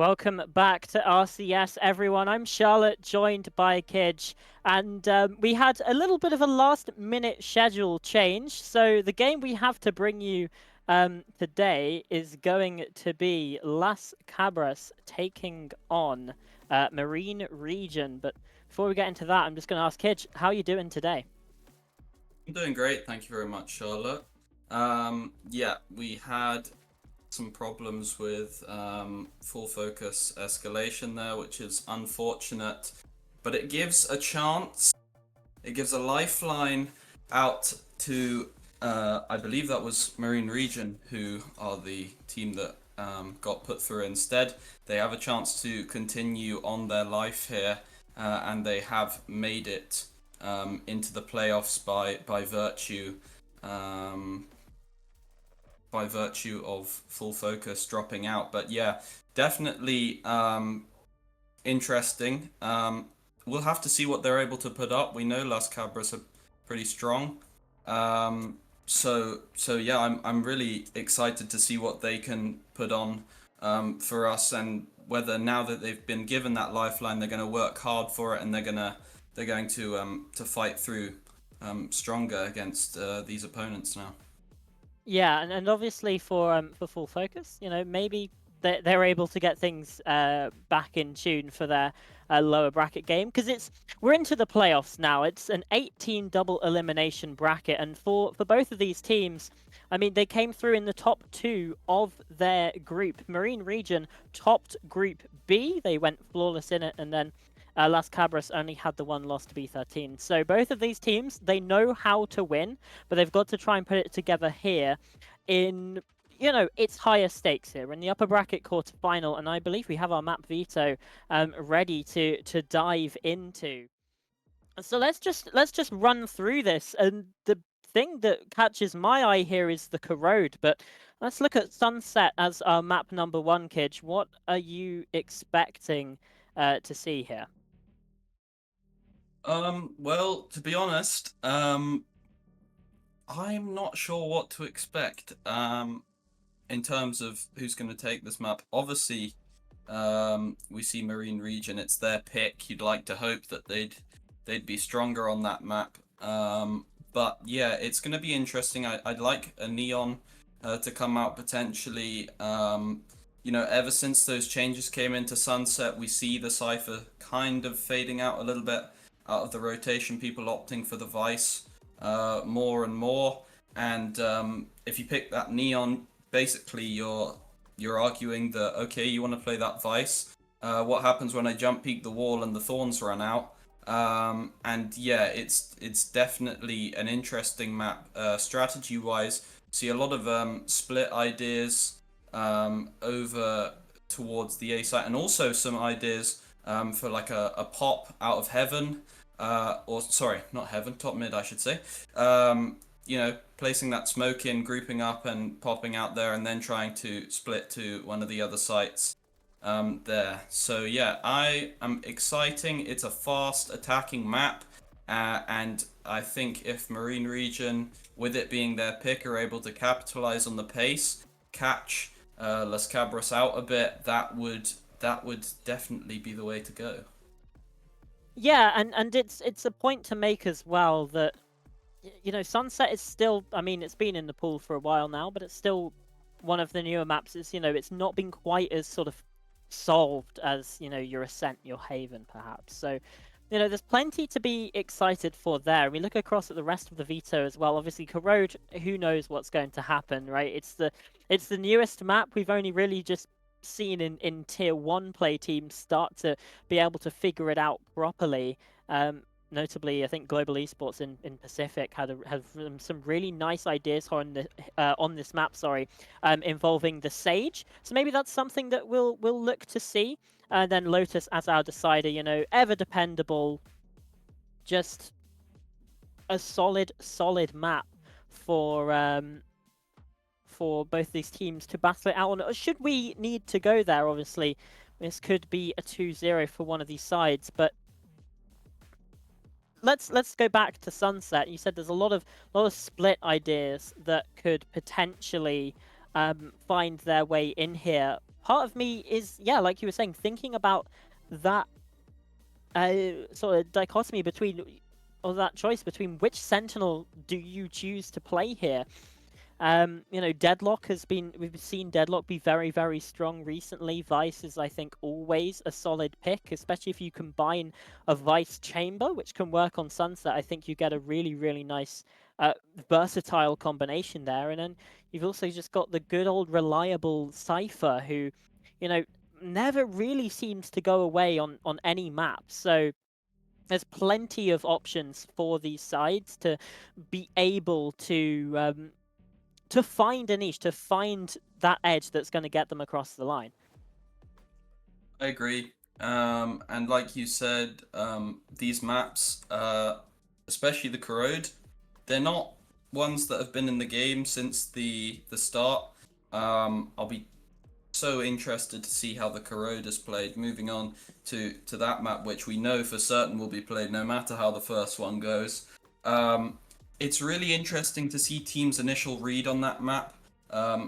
Welcome back to RCS, everyone. I'm Charlotte, joined by Kidge, and we had a little bit of a last-minute schedule change. So the game we have to bring you today is going to be Las Cabras taking on Marine Region. But before we get into that, I'm just going to ask Kidge, how are you doing today? I'm doing great, thank you very much, Charlotte. Yeah, we had some problems with full focus escalation there, which is unfortunate, but it gives a chance. It gives a lifeline out to, I believe that was Marine Region, who are the team that got put through instead. They have a chance to continue on their life here, and they have made it into the playoffs um, by virtue of full focus dropping out. But yeah, definitely interesting. We'll have to see what they're able to put up. We know Las Cabras are pretty strong. So yeah, I'm really excited to see what they can put on for us, and whether now that they've been given that lifeline, they're going to work hard for it, and they're going to fight through stronger against these opponents now. Yeah, and obviously for full focus, maybe they're able to get things back in tune for their lower bracket game because we're into the playoffs now. It's an 18 double elimination bracket, and for both of these teams, I mean they came through in the top two of their group. Marine Region topped Group B; they went flawless in it, and then Las Cabras only had the one loss to B13. So both of these teams, they know how to win, but they've got to try and put it together here in, it's higher stakes here. We're in the upper bracket quarterfinal, and I believe we have our map veto ready to dive into. So let's just run through this. And the thing that catches my eye here is the corrode, but let's look at Sunset as our map number one, Kidge. What are you expecting to see here? Well, to be honest, I'm not sure what to expect in terms of who's going to take this map. Obviously, we see Marine Region, it's their pick. You'd like to hope that they'd be stronger on that map. But yeah, it's going to be interesting. I'd like a Neon to come out potentially. Ever since those changes came into Sunset, we see the Cypher kind of fading out a little bit out of the rotation. People opting for the Vice more and more. And if you pick that Neon, basically you're arguing that, okay, you want to play that Vice. What happens when I jump peek the wall and the thorns run out? And yeah, it's definitely an interesting map strategy wise. See a lot of split ideas over towards the A site, and also some ideas for like a pop out of heaven, or sorry, not heaven, top mid, I should say. Placing that smoke in, grouping up, and popping out there, and then trying to split to one of the other sites there. So yeah, I am exciting. It's a fast attacking map, and I think if Marine Region, with it being their pick, are able to capitalize on the pace, catch Las Cabras out a bit, that would definitely be the way to go. Yeah, and it's a point to make as well that Sunset is still, I mean, it's been in the pool for a while now, but it's still one of the newer maps. It's not been quite as sort of solved as, your Ascent, your Haven, perhaps. So, there's plenty to be excited for there. We look across at the rest of the veto as well. Obviously, Corrode, who knows what's going to happen, right? It's the newest map. We've only really just seen in tier 1 play teams start to be able to figure it out properly. Notably, I think Global Esports in Pacific have some really nice ideas on this map. Sorry, involving the Sage. So maybe that's something that we'll look to see. And then Lotus as our decider. Ever dependable, just a solid map for both these teams to battle it out on. Should we need to go there, obviously, this could be a 2-0 for one of these sides, but let's go back to Sunset. You said there's a lot of split ideas that could potentially find their way in here. part of me is, yeah, like you were saying, thinking about that sort of dichotomy between, or that choice between which Sentinel do you choose to play here. You know, Deadlock has been, we've seen Deadlock be very, very strong recently. Vice is, I think, always a solid pick, especially if you combine a Vice Chamber, which can work on Sunset. I think you get a really, really nice, versatile combination there. And then you've also just got the good old reliable Cypher who, you know, never really seems to go away on any map. So there's plenty of options for these sides to be able to find a niche, to find that edge that's going to get them across the line. I agree. And like you said, these maps, especially the Corrode, they're not ones that have been in the game since the start. I'll be so interested to see how the Corrode is played. Moving on to that map, which we know for certain will be played no matter how the first one goes. It's really interesting to see teams' initial read on that map.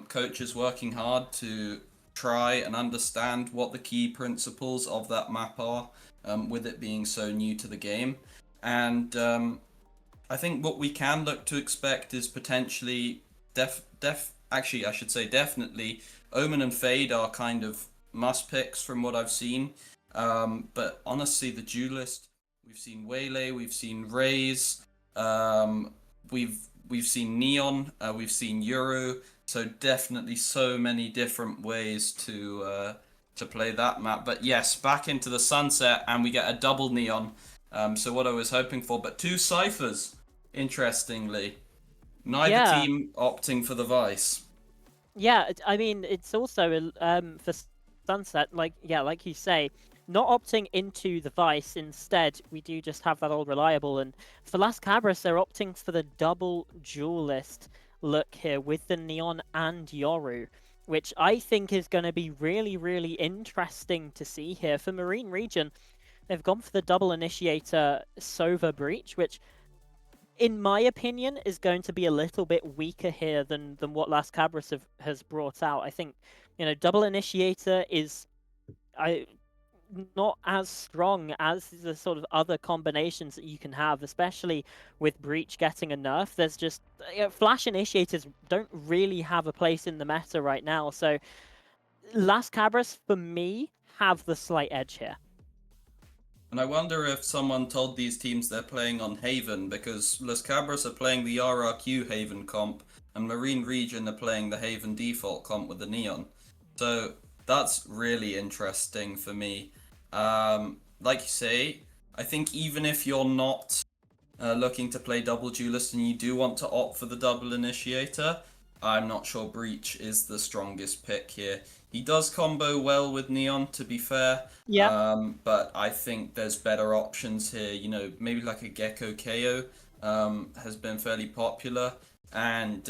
Coaches working hard to try and understand what the key principles of that map are, with it being so new to the game. And I think what we can look to expect is potentially actually I should say definitely Omen and Fade are kind of must picks from what I've seen. But honestly, the duelist, we've seen Waylay, we've seen Raze, we've seen Neon, we've seen Euro. So definitely so many different ways to play that map. But yes, back into the Sunset, and we get a double Neon. So what I was hoping for, but two Cyphers, interestingly. Neither Yeah, team opting for the Vice. yeah. I mean, it's also for Sunset, like, yeah, like you say, not opting into the Vice. Instead, we do just have that old reliable. And for Las Cabras, they're opting for the double duelist look here with the Neon and Yoru, which I think is going to be really, really interesting to see here. For Marine Region, they've gone for the double initiator Sova Breach, which, in my opinion, is going to be a little bit weaker here than what Las Cabras has brought out. I think, you know, double initiator is not as strong as the sort of other combinations that you can have, especially with Breach getting a nerf. There's just, flash initiators don't really have a place in the meta right now. So Las Cabras, for me, have the slight edge here. And I wonder if someone told these teams they're playing on Haven, because Las Cabras are playing the RRQ Haven comp, and Marine Region are playing the Haven default comp with the Neon. So that's really interesting for me. Like you say, I think even if you're not looking to play double duelist and you do want to opt for the double initiator, I'm not sure Breach is the strongest pick here. He does combo well with Neon, to be fair. Yeah. But I think there's better options here. You know, maybe like a Gecko KO has been fairly popular. And,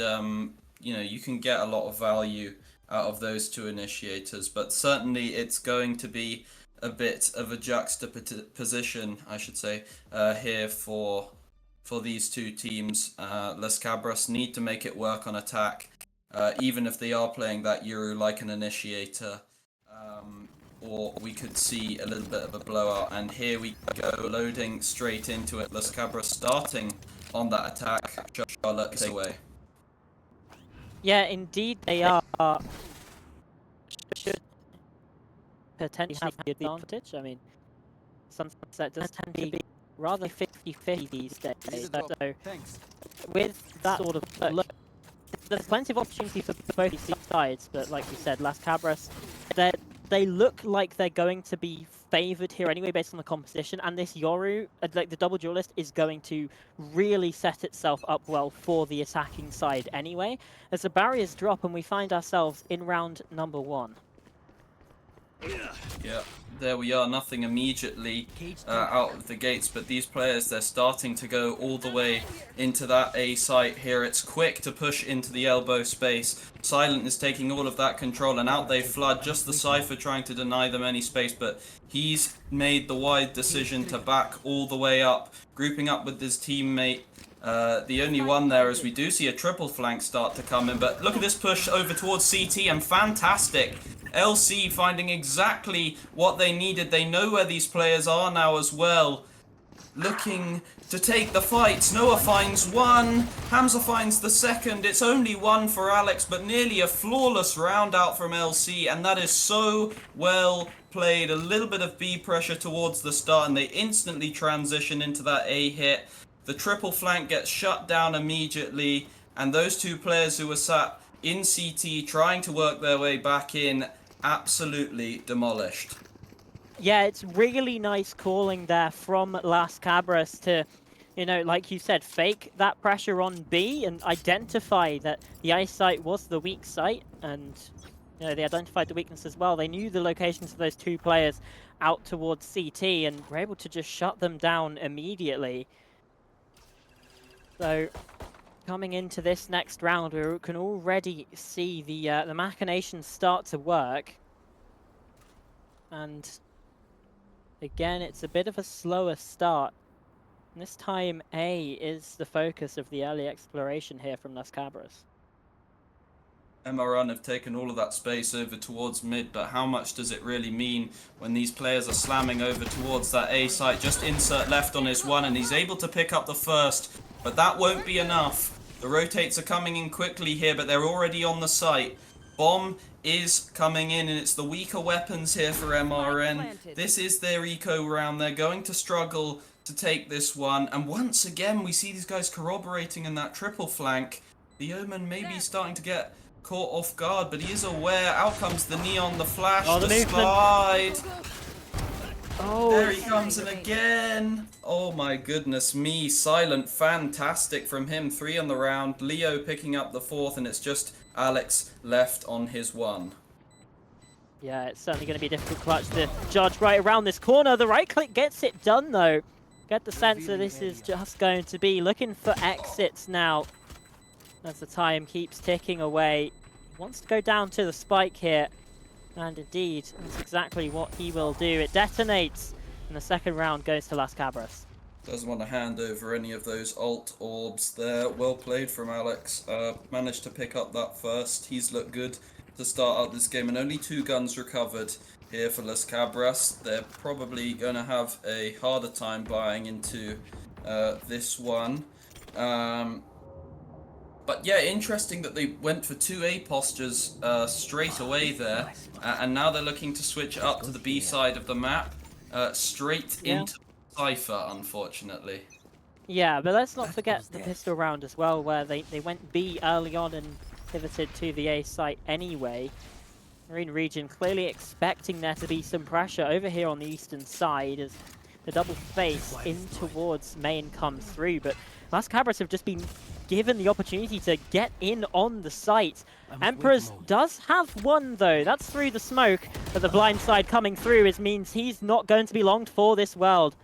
you know, you can get a lot of value out of those two initiators. But certainly it's going to be a bit of a juxtaposition, I should say, here for these two teams. Las Cabras need to make it work on attack, even if they are playing that Euro like an initiator, or we could see a little bit of a blowout. And here we go, loading straight into it. Las Cabras starting on that attack. Charlotte takes away. Yeah, indeed they are. Should potentially have the advantage. I mean, Sunset does tend to be rather 50-50 these days. So with that sort of look, there's plenty of opportunity for both these sides. But like you said, Las Cabras, they look like they're going to be favored here anyway based on the composition, and this Yoru, like the double duelist, is going to really set itself up well for the attacking side anyway, as the barriers drop and we find ourselves in round number 1. Yeah, there we are. Nothing immediately out of the gates, but these players, they're starting to go all the way into that A site here. It's quick to push into the elbow space. Silent is taking all of that control, and out they flood. Just the Cypher trying to deny them any space, but he's made the wide decision to back all the way up, grouping up with his teammate. The only one there is we do see a triple flank start to come in, but look at this push over towards CT, and fantastic LC finding exactly what they needed. They know where these players are now as well. Looking to take the fight. Noah finds one. Hamza finds the second. It's only one for Alex, but nearly a flawless round out from LC, and that is so well played. A little bit of B pressure towards the start, and they instantly transition into that A hit. The triple flank gets shut down immediately, and those two players who were sat in CT trying to work their way back in, absolutely demolished. Yeah, it's really nice calling there from Las Cabras to, you know, like you said, fake that pressure on B and identify that the A site was the weak site, and you know, they identified the weakness as well. They knew the locations of those two players out towards CT and were able to just shut them down immediately. So coming into this next round, we can already see the machinations start to work. And again, it's a bit of a slower start. And this time, A is the focus of the early exploration here from Las Cabras. MRN have taken all of that space over towards mid, but how much does it really mean when these players are slamming over towards that A site? Just insert left on his one, and he's able to pick up the first, but that won't be enough. The rotates are coming in quickly here, but they're already on the site. Bomb is coming in, and it's the weaker weapons here for MRN. This is their eco round. They're going to struggle to take this one, and once again we see these guys corroborating in that triple flank. The Omen may be starting to get caught off guard, but he is aware. Out comes the neon, the flash, the slide. Oh, There he comes in again. Oh my goodness me. Silent, fantastic from him. 3 on the round. Leo picking up the 4th, and it's just Alex left on his one. yeah, it's certainly going to be a difficult clutch to judge right around this corner. The right click gets it done, though. Get the sense that this is just going to be looking for exits now as the time keeps ticking away. He wants to go down to the spike here, and indeed, that's exactly what he will do. It detonates, and the second round goes to Las Cabras. Doesn't want to hand over any of those alt orbs there. Well played from Alex. Managed to pick up that first. He's looked good to start out this game, and only 2 guns recovered here for Las Cabras. They're probably going to have a harder time buying into this one. But yeah, interesting that they went for 2 A postures straight away there, and now they're looking to switch up to the B side of the map, straight into Cypher, unfortunately. Yeah, but let's not forget the pistol round as well, where they went B early on and pivoted to the A site anyway. Marine region clearly expecting there to be some pressure over here on the eastern side as the double face in towards main comes through, but Las Cabras have just been given the opportunity to get in on the site. Emperors does have one though, that's through the smoke, but the blind side coming through means he's not going to be long for this world.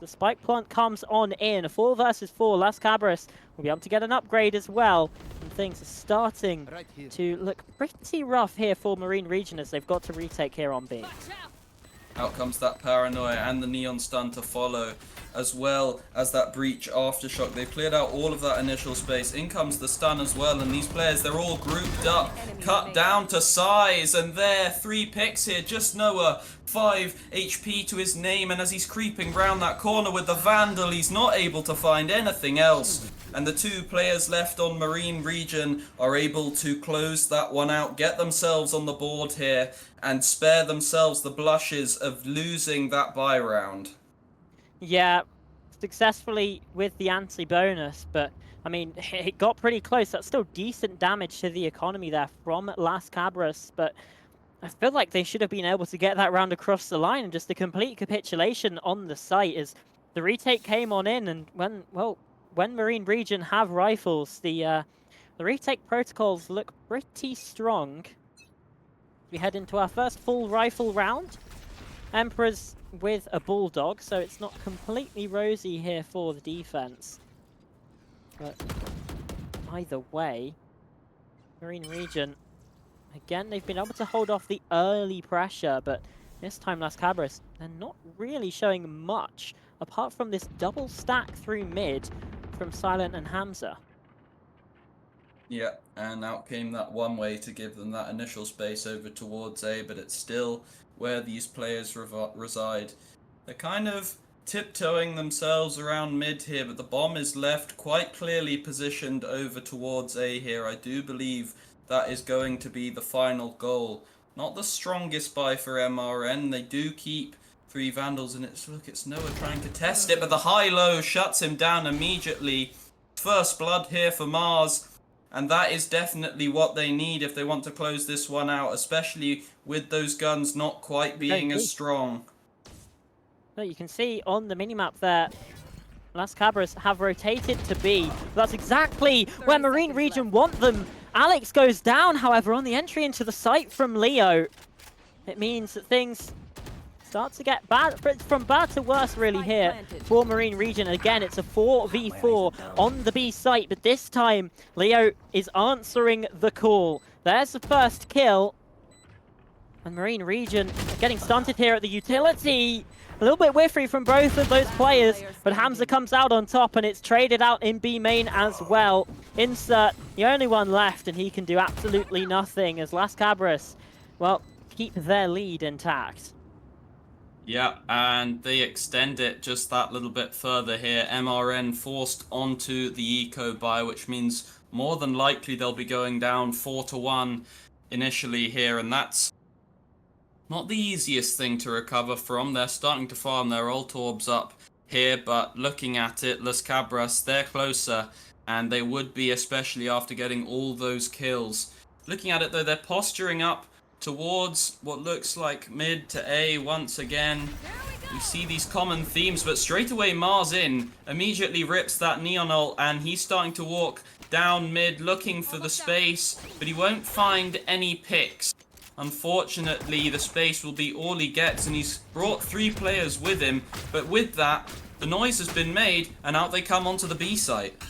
The spike plant comes on in, 4 versus 4, Las Cabras will be able to get an upgrade as well, and things are starting to look pretty rough here for Marine region as they've got to retake here on B. Out comes that paranoia and the neon stun to follow, as well as that breach aftershock. They cleared out all of that initial space. In comes the stun as well, and these players, they're all grouped up, cut down to size, and there, 3 picks here. Just Noah, 5 HP to his name, and as he's creeping round that corner with the Vandal, he's not able to find anything else. And the 2 players left on Marine region are able to close that one out, get themselves on the board here, and spare themselves the blushes of losing that buy round. Yeah, successfully with the anti-bonus, but I mean, it got pretty close. That's still decent damage to the economy there from Las Cabras, but I feel like they should have been able to get that round across the line, and just a complete capitulation on the site as the retake came on in, and when Marine region have rifles, the retake protocols look pretty strong. We head into our first full rifle round. Emperors with a bulldog, so it's not completely rosy here for the defense. But either way, Marine region, again, they've been able to hold off the early pressure, but this time Las Cabras, they're not really showing much apart from this double stack through mid from Silent and Hamza. Yeah, and out came that one way to give them that initial space over towards A, but it's still where these players reside. They're kind of tiptoeing themselves around mid here, but the bomb is left quite clearly positioned over towards A here. I do believe that is going to be the final goal. Not the strongest buy for MRN. They do keep 3 Vandals, and it's Noah trying to test it, but the high-low shuts him down immediately. First blood here for Mars. And that is definitely what they need if they want to close this one out, especially with those guns not quite being as strong. So you can see on the minimap there, Las Cabras have rotated to B. That's exactly where Marine Region want them. Alex goes down, however, on the entry into the site from Leo. It means that things start to get bad, from bad to worse really here for Marine Region. Again, it's a 4v4 on the B site, but this time Leo is answering the call. There's the first kill. And Marine Region getting stunted here at the utility. A little bit whiffy from both of those players, but Hamza comes out on top, and it's traded out in B main as well. Insert, the only one left, and he can do absolutely nothing as Las Cabras, well, keep their lead intact. Yeah, and they extend it just that little bit further here. MRN forced onto the eco buy, which means more than likely they'll be going down 4-1 initially here, and that's not the easiest thing to recover from. They're starting to farm their ult orbs up here, but looking at it, Las Cabras, they're closer, and they would be, especially after getting all those kills. Looking at it though, they're posturing up towards what looks like mid to A once again. We see these common themes, but straight away Mars in, immediately rips that Neon ult, and he's starting to walk down mid looking for the space, but he won't find any picks. Unfortunately, the space will be all he gets, and he's brought 3 players with him, but with that, the noise has been made, and out they come onto the B site.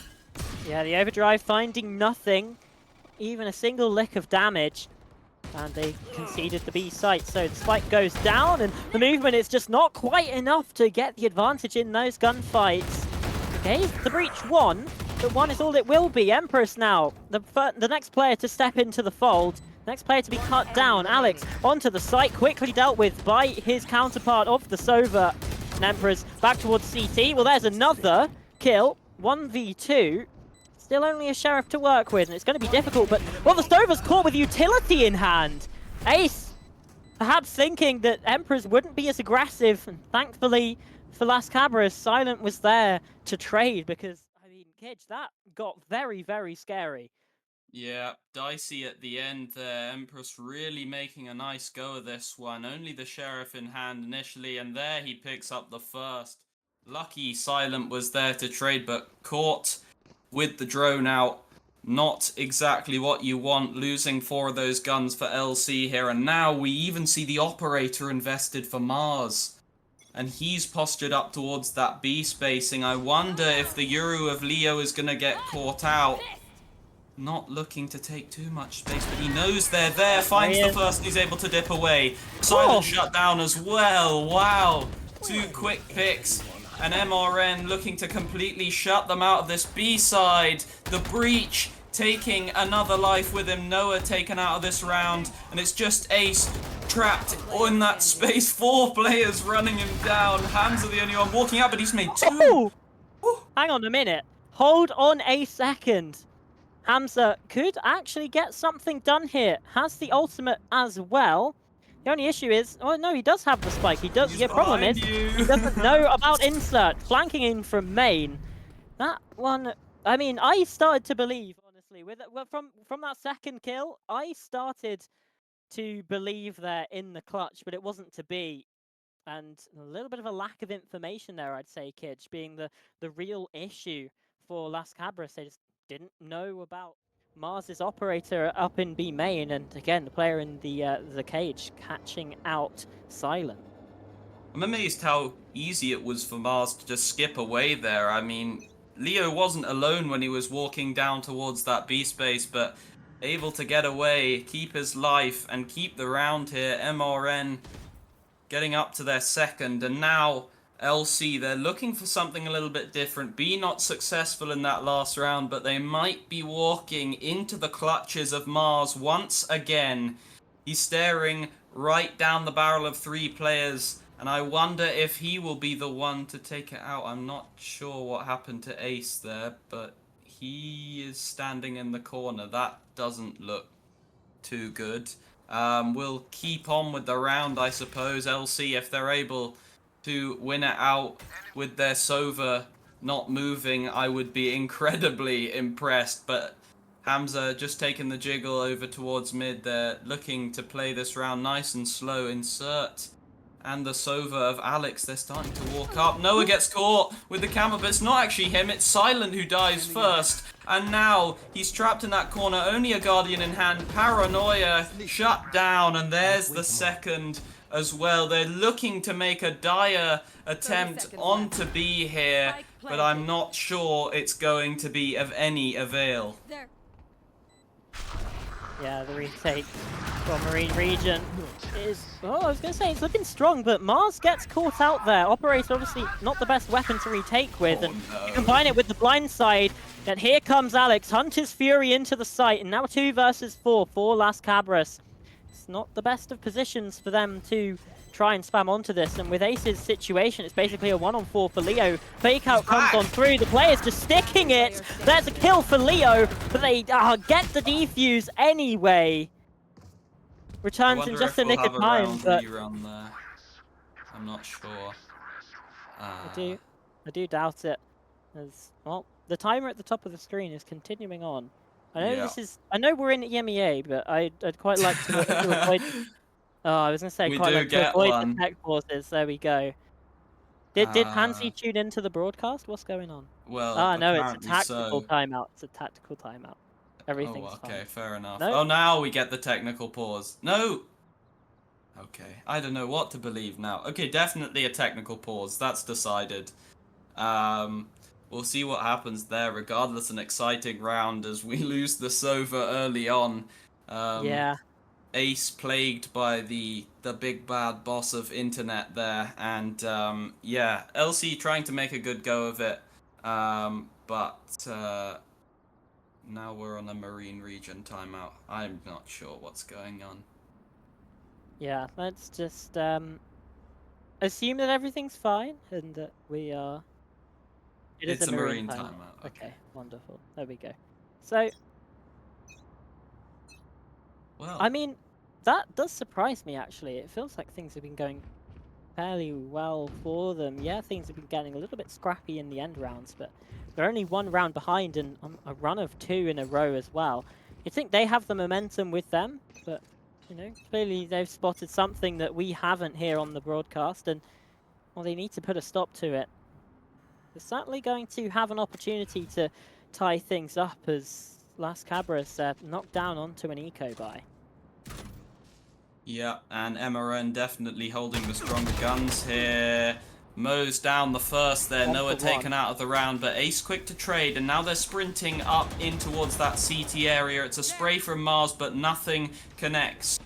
Yeah, the overdrive finding nothing, even a single lick of damage. And they conceded the B site, so the spike goes down, and the movement is just not quite enough to get the advantage in those gunfights. Okay, the breach 1, but 1 is all it will be. Empress now, the next player to step into the fold, next player to be cut down. Alex onto the site, quickly dealt with by his counterpart of the Sova. And Empress back towards CT. Well, there's another kill, 1v2. Still only a Sheriff to work with, and it's going to be difficult, but, well, the Stover's caught with utility in hand. Ace, perhaps thinking that Emperors wouldn't be as aggressive, and thankfully for Las Cabras, Silent was there to trade, because, I mean, Kidge, that got very, very scary. Yeah, dicey at the end there. Empress really making a nice go of this one. Only the Sheriff in hand initially, and there he picks up the first. Lucky Silent was there to trade, but caught with the drone out. Not exactly what you want, losing 4 of those guns for LC here. And now we even see the operator invested for Mars. And he's postured up towards that B spacing. I wonder if the Euro of Leo is going to get caught out. Not looking to take too much space, but he knows they're there. Finds the first, and he's able to dip away. Silent shut down as well. Wow. 2 quick picks. And MRN looking to completely shut them out of this B side. The breach taking another life with him. Noah taken out of this round. And it's just Ace trapped in that space. 4 players running him down. Hamza the only one walking out, but he's made 2. Hang on a minute. Hold on a second. Hamza could actually get something done here. Has the ultimate as well. The only issue is, oh no, he does have the spike. He does. The problem is, he doesn't know about insert. Flanking in from main. That one, I mean, I started to believe, honestly, from that second kill, I started to believe there in the clutch, but it wasn't to be. And a little bit of a lack of information there, I'd say, Kidge, being the real issue for Las Cabras. They just didn't know about Mars's operator up in B main, and again, the player in the cage catching out Silent. I'm amazed how easy it was for Mars to just skip away there. I mean, Leo wasn't alone when he was walking down towards that B space, but able to get away, keep his life, and keep the round here. MRN getting up to their second, and now LC, they're looking for something a little bit different. B not successful in that last round, but they might be walking into the clutches of Mars once again. He's staring right down the barrel of 3 players, and I wonder if he will be the one to take it out. I'm not sure what happened to Ace there, but he is standing in the corner. That doesn't look too good. We'll keep on with the round, I suppose. LC, if they're able to win it out with their Sova not moving, I would be incredibly impressed. But Hamza just taking the jiggle over towards mid. They're looking to play this round nice and slow. Insert. And the Sova of Alex, they're starting to walk up. Noah gets caught with the camera, but it's not actually him. It's Silent who dies first. And now he's trapped in that corner. Only a Guardian in hand. Paranoia shut down. And there's the second as well. They're looking to make a dire attempt onto B here. But I'm not sure it's going to be of any avail. Yeah, the retake from Marine Region is, oh, I was going to say, it's looking strong, but Mars gets caught out there. Operator, obviously not the best weapon to retake with, and you combine it with the blind side, and here comes Alex, Hunter's Fury into the site, and now 2 versus 4 for Las Cabras. It's not the best of positions for them to try and spam onto this, and with Ace's situation, it's basically a 1-on-4 for Leo. Fake out comes on through, the player's just sticking it. There's a kill for Leo, but they get the defuse anyway. Returns in just a nick of time, but I'm not sure. I do doubt it. As well, the timer at the top of the screen is continuing on. I know I know we're in EMEA, but I'd quite like to avoid. Oh, I was gonna say quite like to avoid the tech pauses. There we go. Did Pansy tune into the broadcast? What's going on? Well, no, it's a tactical timeout. It's a tactical timeout. Everything's okay, fine. fair enough. No? Oh, now we get the technical pause. No! Okay, I don't know what to believe now. Okay, definitely a technical pause. That's decided. We'll see what happens there. Regardless, an exciting round as we lose the Sova early on. Yeah. Ace plagued by the big bad boss of internet there, and yeah, LC trying to make a good go of it, but now we're on a Marine Region timeout. I'm not sure what's going on. Yeah, let's just assume that everything's fine and that we are. It's a Marine timeout. Okay, wonderful. There we go. So. Well, I mean, that does surprise me, actually. It feels like things have been going fairly well for them. Yeah, things have been getting a little bit scrappy in the end rounds, but they're only 1 round behind and a run of 2 in a row as well. You'd think they have the momentum with them, but, you know, clearly they've spotted something that we haven't here on the broadcast, and, well, they need to put a stop to it. They're certainly going to have an opportunity to tie things up as Las Cabras knocked down onto an eco buy. Yeah, and MRN definitely holding the stronger guns here. Mows down the first there. Noah taken out of the round, but Ace quick to trade, and now they're sprinting up in towards that CT area. It's a spray from Mars, but nothing connects.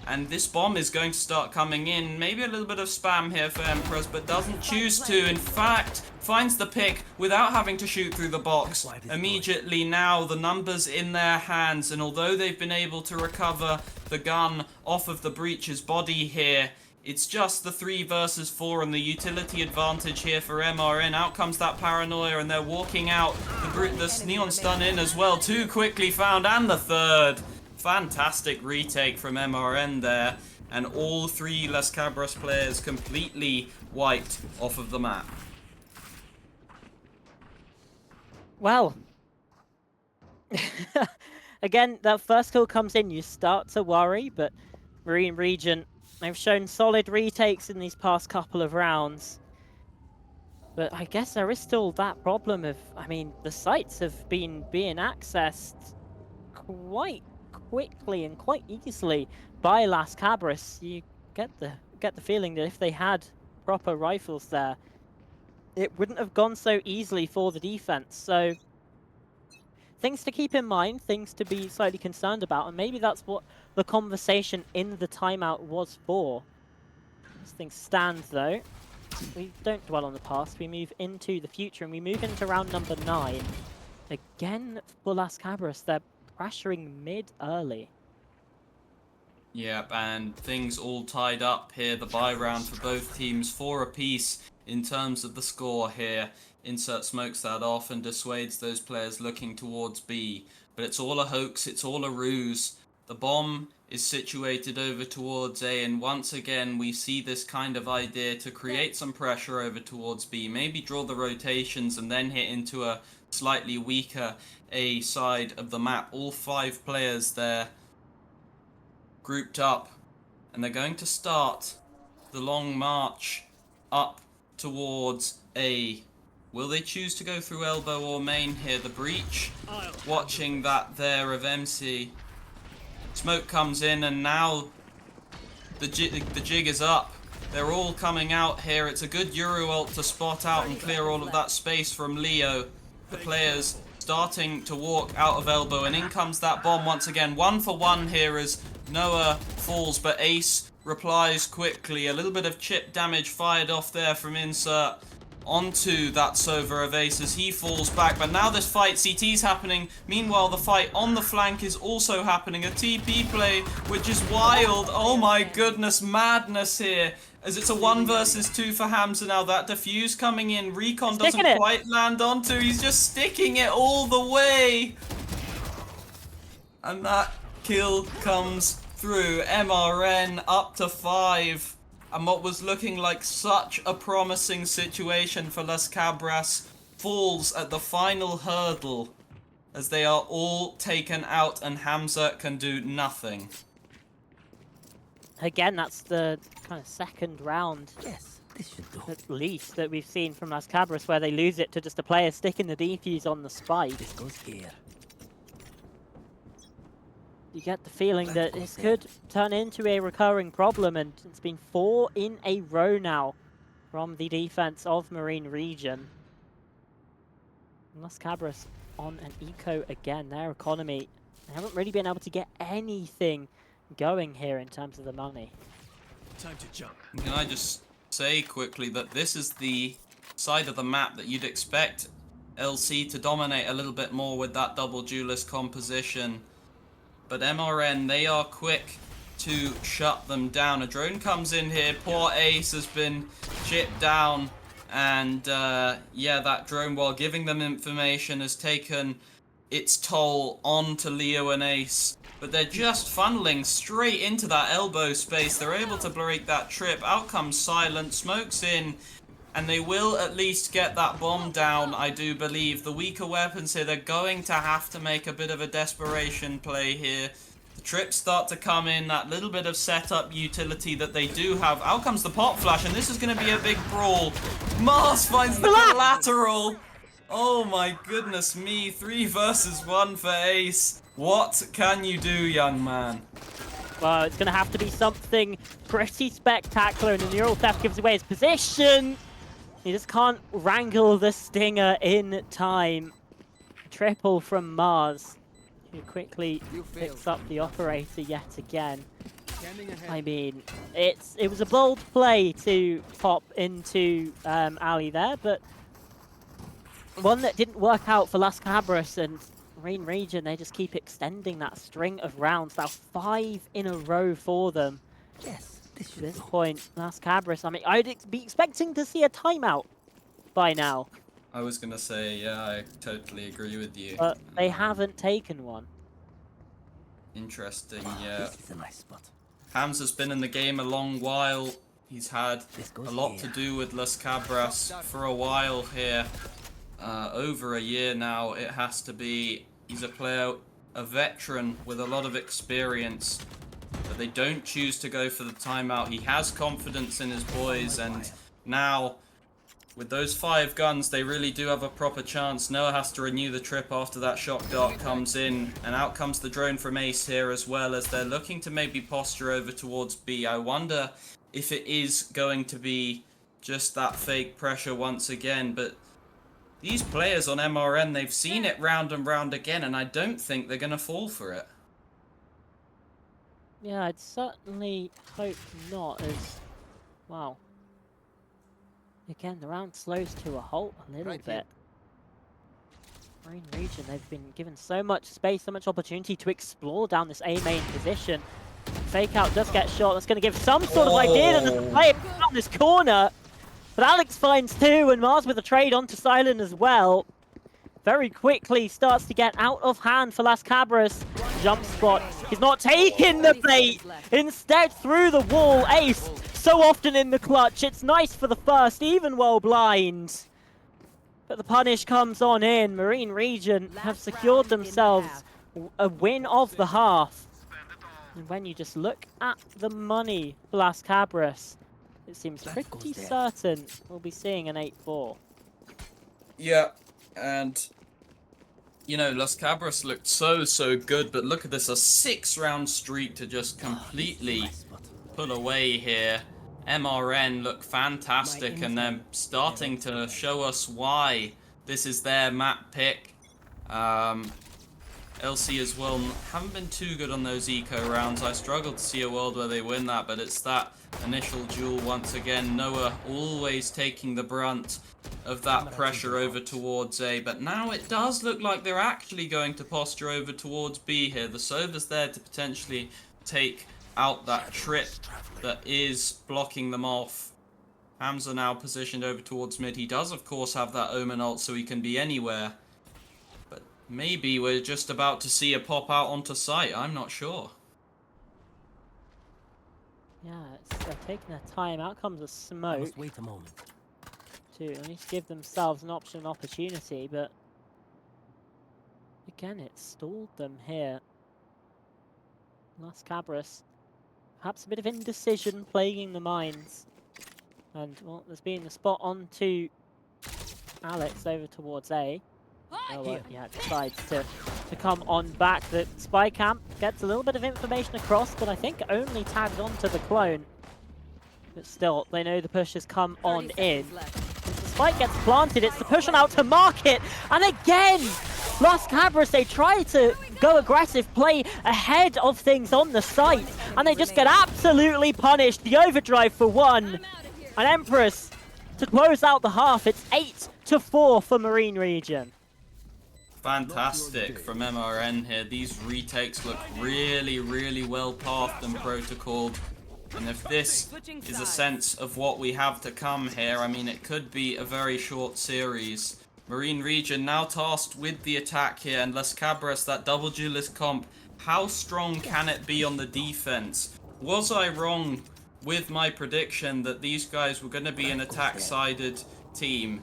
And this bomb is going to start coming in. Maybe a little bit of spam here for Emperors, but doesn't choose to. In fact, finds the pick without having to shoot through the box. Immediately now, the numbers in their hands. And although they've been able to recover the gun off of the Breach's body here, it's just the 3 versus 4 and the utility advantage here for MRN. Out comes that Paranoia, and they're walking out. The Neon Stun in as well. 2 quickly found, and the 3rd. Fantastic retake from MRN there, and all 3 Las Cabras players completely wiped off of the map. Well, again, that first kill comes in, you start to worry, but Marine Region, they've shown solid retakes in these past couple of rounds. But I guess there is still that problem of, I mean, the sites have been being accessed quite quickly and quite easily by Las Cabras. You get the feeling that if they had proper rifles there, it wouldn't have gone so easily for the defense. So things to keep in mind, things to be slightly concerned about, and maybe that's what the conversation in the timeout was for. As things stand though, we don't dwell on the past, we move into the future, and we move into round number 9. Again, for Las Cabras, they're pressuring mid early. Yep, and things all tied up here. The bye round for both teams, 4 apiece in terms of the score here. Insert smokes that off and dissuades those players looking towards B. But it's all a hoax, it's all a ruse. The bomb is situated over towards A, and once again we see this kind of idea to create some pressure over towards B. Maybe draw the rotations and then hit into a slightly weaker A side of the map. All 5 players there grouped up, and they're going to start the long march up towards A. Will they choose to go through elbow or main here? The breach, watching that there of MC. Smoke comes in, and now the jig is up. They're all coming out here. It's a good Euro ult to spot out and clear all of that space from Leo. The players starting to walk out of elbow, and in comes that bomb once again. 1 for 1 here as Noah falls, but Ace replies quickly. A little bit of chip damage fired off there from Insert onto that Sova of Ace as he falls back. But now this fight, CT's happening. Meanwhile, the fight on the flank is also happening. A TP play, which is wild. Oh my goodness, madness here. As it's a 1 versus 2 for Hamza now. That defuse coming in. Recon doesn't quite land onto. He's just sticking it all the way. And that kill comes through. MRN up to 5. And what was looking like such a promising situation for Las Cabras falls at the final hurdle as they are all taken out and Hamza can do nothing. Again, that's the kind of second round, Yes, this should do. at least, that we've seen from Las Cabras, where they lose it to just a player sticking the defuse on the spike. This goes here. You get the feeling that this could turn into a recurring problem, and it's been 4 in a row now from the defense of Marine Region. Las Cabras on an eco again. Their economy, they haven't really been able to get anything going here in terms of the money. Time to jump. Can I just say quickly that this is the side of the map that you'd expect LC to dominate a little bit more with that double duelist composition. But MRN, they are quick to shut them down. A drone comes in here. Poor Ace has been chipped down. And yeah, that drone, while giving them information, has taken its toll onto Leo and Ace. But they're just funneling straight into that elbow space. They're able to break that trip. Out comes Silent. Smokes in. And they will at least get that bomb down, I do believe. The weaker weapons here, they're going to have to make a bit of a desperation play here. The trips start to come in, that little bit of setup utility that they do have. Out comes the pop flash, and this is going to be a big brawl. Mars finds the collateral. Oh my goodness me, 3 versus 1 for Ace. What can you do, young man? Well, it's going to have to be something pretty spectacular, and the neural theft gives away his position. He just can't wrangle the Stinger in time. Triple from Mars, who quickly picks up the operator yet again. I mean, it was a bold play to pop into Ali there, but one that didn't work out for Las Cabras, and Marine Region, they just keep extending that string of rounds. Now 5 in a row for them. Yes. At this point, Las Cabras, I mean, I'd be expecting to see a timeout by now. I was going to say, yeah, I totally agree with you. But they haven't taken one. Interesting, yeah. This is a nice spot. Hamza's been in the game a long while. He's had a lot to do with Las Cabras for a while here. Over a year now, it has to be. He's a player, a veteran with a lot of experience. But they don't choose to go for the timeout. He has confidence in his boys, and now with those 5 guns, they really do have a proper chance. Noah has to renew the trip after that shock dart comes in, and out comes the drone from Ace here as well, as they're looking to maybe posture over towards B. I wonder if it is going to be just that fake pressure once again, but these players on MRN, they've seen it round and round again, and I don't think they're going to fall for it. Yeah, I'd certainly hope not, as, wow. Again, the round slows to a halt a little Right here. bit. Marine region, they've been given so much space, so much opportunity to explore down this A main position. Fake out does get shot. That's going to give some sort of idea that there's a player down this corner. But Alex finds two, and Mars with a trade onto Silent as well. Very quickly starts to get out of hand for Las Cabras. Jump spot. He's not taking the bait. Instead, through the wall. Ace, so often in the clutch. It's nice for the first, even while blind. But the punish comes on in. Marine region have secured themselves a win of the half. And when you just look at the money for Las Cabras, it seems pretty certain we'll be seeing an 8-4. Yeah, and you know, Las Cabras looked so good, but look at this, a 6-round streak to just completely pull away here. MRN look fantastic, and they're starting to show us why this is their map pick. LC as well haven't been too good on those eco rounds. I struggle to see a world where they win that, but it's that initial duel once again. Noah always taking the brunt of that pressure over towards A, but now it does look like they're actually going to posture over towards B here. The Sova's there to potentially take out that trip that is blocking them off. Hamza now positioned over towards mid. He does of course have that Omen ult, so he can be anywhere. But maybe we're just about to see a pop out onto site, I'm not sure. Yeah, they're taking their time. Out comes a smoke. Must wait a moment. To at least give themselves an option and opportunity, but again, it stalled them here. Las Cabras, perhaps a bit of indecision plaguing the minds. And, well, there's been the spot on to Alex over towards A. Oh, yeah, decides to come on back. The spy camp gets a little bit of information across, but I think only tagged onto the clone. But still, they know the push has come on in. As the spike gets planted, it's the push on out to market. And again, Las Cabras, they try to go aggressive, play ahead of things on the site, and they just get absolutely punished. The overdrive for one. And Empress to close out the half. It's 8-4 for Marine region. Fantastic from MRN here. These retakes look really well pathed and protocoled. And if this is a sense of what we have to come here, I mean, it could be a very short series. Marine region now tasked with the attack here, and Las Cabras, that double duelist comp, how strong can it be on the defense? Was I wrong with my prediction that these guys were going to be an attack-sided team?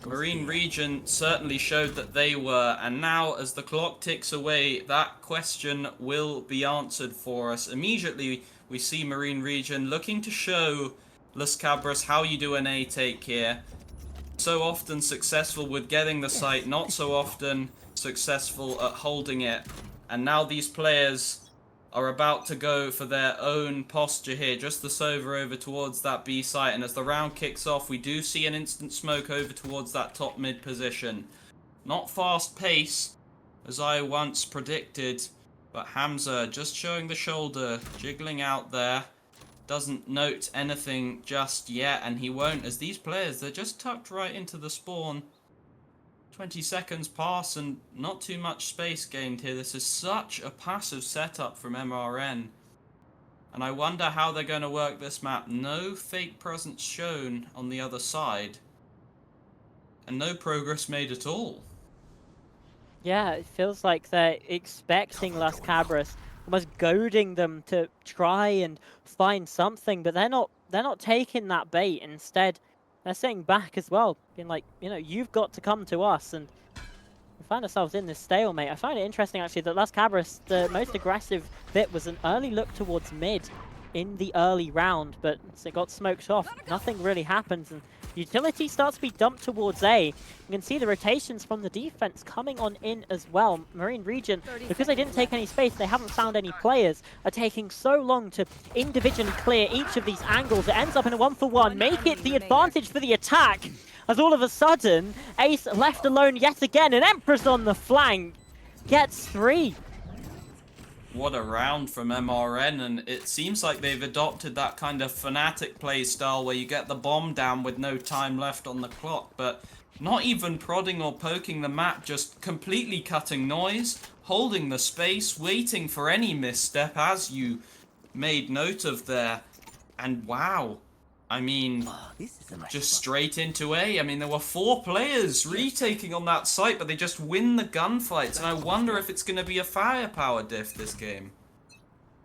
Marine region certainly showed that they were, and now as the clock ticks away, that question will be answered for us. Immediately, we see Marine region looking to show Las Cabras how you do an A take here. So often successful with getting the site, not so often successful at holding it. And now these players are about to go for their own posture here. Just the Sova over towards that B site, and as the round kicks off, we do see an instant smoke over towards that top mid position. Not fast pace, as I once predicted, but Hamza just showing the shoulder, jiggling out there. Doesn't note anything just yet, and he won't, as these players, they're just tucked right into the spawn. 20 seconds pass and not too much space gained here. This is such a passive setup from MRN. And I wonder how they're going to work this map. No fake presence shown on the other side. And no progress made at all. Yeah, it feels like they're expecting Las Cabras, almost goading them to try and find something, but they're not taking that bait. Instead, they're sitting back as well, being like, you know, you've got to come to us, and we find ourselves in this stalemate. I find it interesting actually that Las Cabras, the most aggressive bit was an early look towards mid in the early round, but it got smoked off. Nothing really happens, and utility starts to be dumped towards A. You can see the rotations from the defense coming on in as well. Marine region, because they didn't take any space, they haven't found any players, are taking so long to individually clear each of these angles. It ends up in a 1-for-1, make it the advantage for the attack, as all of a sudden, Ace left alone yet again, and Empress on the flank gets 3. what a round from MRN, and it seems like they've adopted that kind of fanatic play style where you get the bomb down with no time left on the clock, but not even prodding or poking the map, just completely cutting noise, holding the space, waiting for any misstep, as you made note of there. And wow, I mean, Oh, this is a nice just spot. straight into A. I mean, there were 4 players retaking on that site, but they just win the gunfights, and I wonder if it's going to be a firepower diff this game.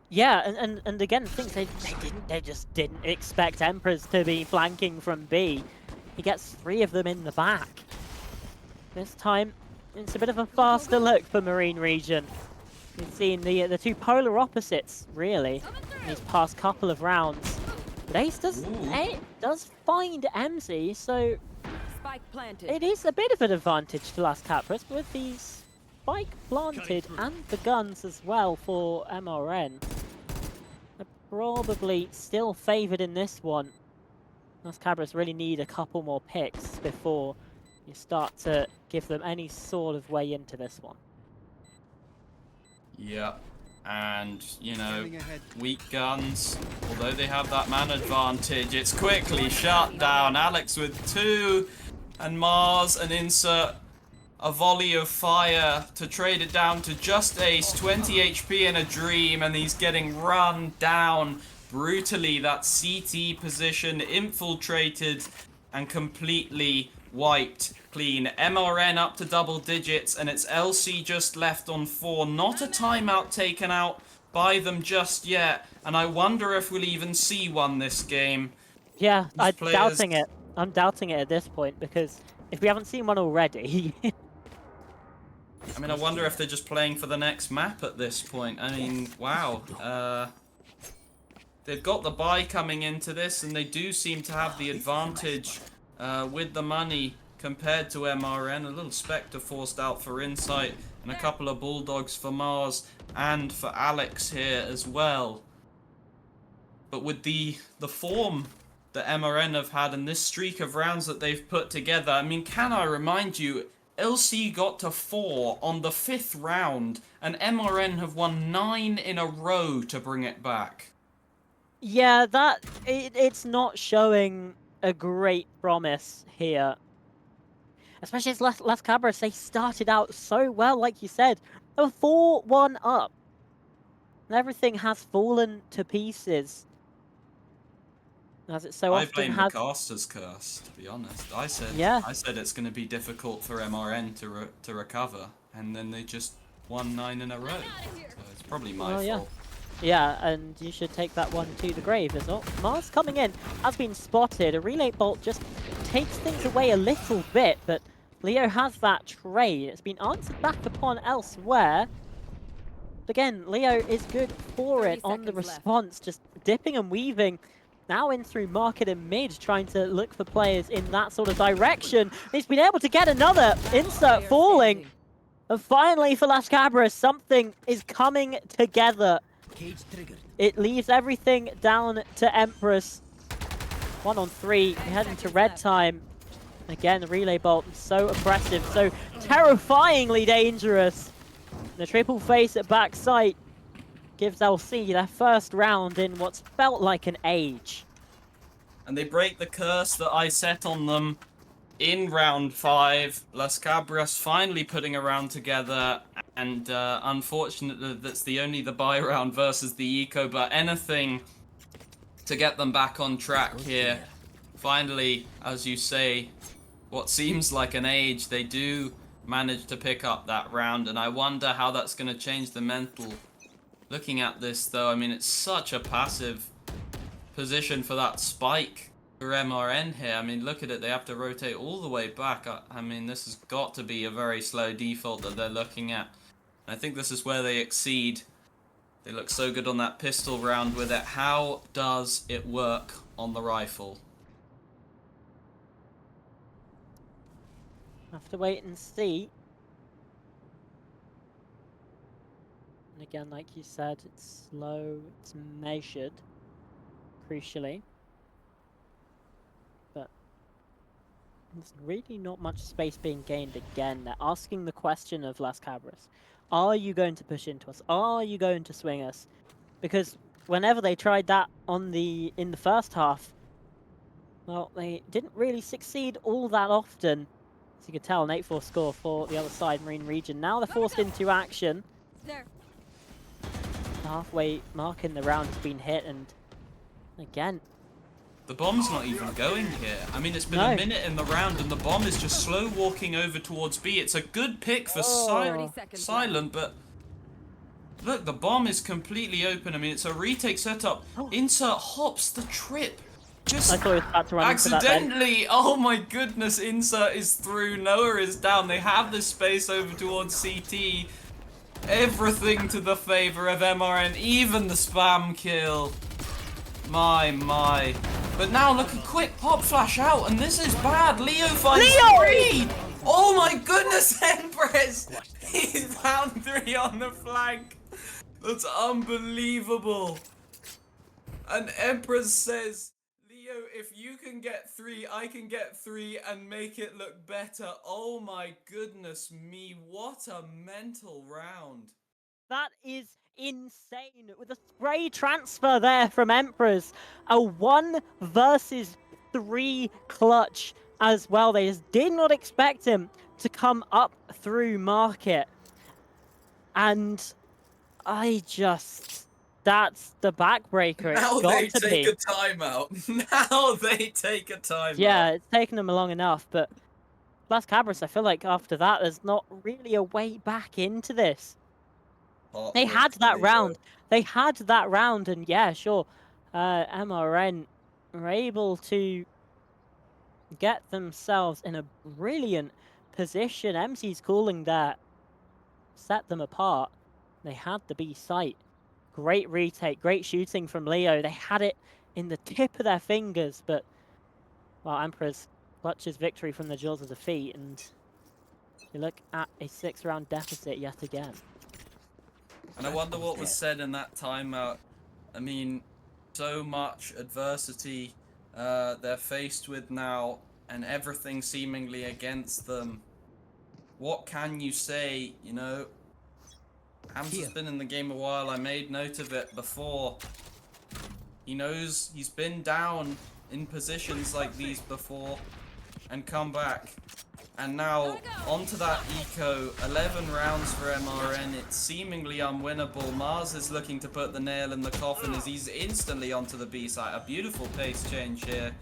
Yeah, and again, things they just didn't expect Emperors to be flanking from B. He gets 3 of them in the back. This time, it's a bit of a faster look for Marine Region. We've seen the 2 polar opposites, really, in these past couple of rounds. But Ace does find MZ, so Spike planted. it is a bit of an advantage to Las Cabras with the spike planted and the guns as well for MRN. They're probably still favoured in this one. Las Cabras really need a couple more picks before you start to give them any sort of way into this one. Yeah, and, you know, weak guns, although they have that man advantage, it's quickly shut down. Alex with 2, and Mars and insert a volley of fire to trade it down to just Ace, 20 HP in a dream, and he's getting run down brutally. That CT position infiltrated and completely wiped clean. MRN up to double digits, and it's LC just left on 4. Not a timeout taken out by them just yet, and I wonder if we'll even see one this game. Yeah, These I'm players- doubting it. I'm doubting it at this point, because if we haven't seen one already... I mean, I wonder if they're just playing for the next map at this point. I mean, wow. They've got the buy coming into this, and they do seem to have the advantage with the money compared to MRN. A little Spectre forced out for Insight, and a couple of Bulldogs for Mars and for Alex here as well. But with the form that MRN have had and this streak of rounds that they've put together, I mean, can I remind you, LC got to 4 on the 5th round, and MRN have won 9 in a row to bring it back. Yeah, it's not showing a great promise here. Especially as Las Cabras, they started out so well, like you said. They were 4-1 up. And everything has fallen to pieces. As it so I often blame has. the caster's curse, to be honest. I said it's going to be difficult for MRN to recover, and then they just won 9 in a row. So it's probably my fault. Yeah, and you should take that one to the grave as well. Mars coming in has been spotted. A relay bolt just takes things away a little bit, but Leo has that trade. It's been answered back upon elsewhere. But again, Leo is good for it on the response, just dipping and weaving. Now in through market and mid, trying to look for players in that sort of direction. He's been able to get another insert falling. And finally for Las Cabras, something is coming together. Cage triggered. It leaves everything down to Empress. 1 on 3, we head into red time. Again, the relay bolt is so oppressive, so terrifyingly dangerous. The triple face at backside gives LC their first round in what's felt like an age. And they break the curse that I set on them in round 5. Las Cabras finally putting a round together, and unfortunately that's the buy round versus the eco, but anything to get them back on track here. Finally, as you say, what seems like an age, they do manage to pick up that round, and I wonder how that's going to change the mental. Looking at this though, I mean, it's such a passive position for that spike for MRN here. I mean, look at it, they have to rotate all the way back. I mean, this has got to be a very slow default that they're looking at. I think this is where they exceed. They look so good on that pistol round with it. How does it work on the rifle? Have to wait and see. And again, like you said, it's slow, it's measured, crucially. But There's really not much space being gained again. They're asking the question of Las Cabras. Are you going to push into us? Are you going to swing us? Because whenever they tried that in the first half, well, they didn't really succeed all that often. As you can tell, an 8-4 score for the other side, Marine Region. Now they're forced into action. There. The halfway mark in the round has been hit, and again, The bomb's not even going here. I mean, it's been No. a minute in the round and the bomb is just slow walking over towards B. It's a good pick for Oh. Silent, but look, the bomb is completely open. I mean, it's a retake setup. Oh. Insert hops the trip. Just I thought he was about to run into that then. accidentally. Oh my goodness, Insert is through. Noah is down. They have this space over towards CT. Everything to the favor of MRN, even the spam kill. My. But now look, a quick pop flash out, and this is bad. Leo finds three. Oh my goodness, Empress! He found three on the flank. That's unbelievable. And Empress says, Leo, if you can get three, I can get three and make it look better. Oh my goodness me, what a mental round. That is insane. With a spray transfer there from Emperors. A 1 versus 3 clutch as well. They just did not expect him to come up through market. And that's the backbreaker. Now It's got they to take be. a timeout. Now they take a timeout. Yeah, it's taken them long enough, but Las Cabras, I feel like after that, there's not really a way back into this. They had that round. They had that round, and yeah, sure, MRN were able to get themselves in a brilliant position. MC's calling that set them apart. They had the B site. Great retake, great shooting from Leo. They had it in the tip of their fingers, but well, Emperors clutches victory from the jaws of defeat, and you look at a 6-round deficit yet again. And I wonder what was said in that timeout. I mean, so much adversity they're faced with now, and everything seemingly against them. What can you say, you know? Hamza's been in the game a while. I made note of it before. He knows he's been down in positions like these before and come back. And now, onto that eco, 11 rounds for MRN, it's seemingly unwinnable. Mars is looking to put the nail in the coffin as he's instantly onto the B site. A beautiful pace change here.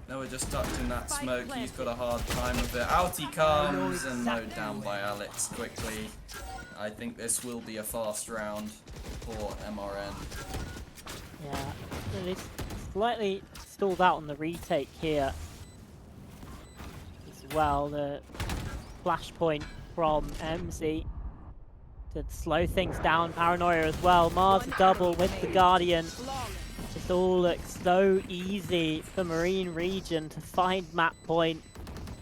Noah just tucked in that smoke, he's got a hard time of it. Out he comes, and mowed down by Alex quickly. I think this will be a fast round for MRN. Yeah, really slightly stalled out on the retake here. Well, the flashpoint from MZ to slow things down. Paranoia as well. Mars double with the Guardian. Just all looks so easy for Marine Region to find map point.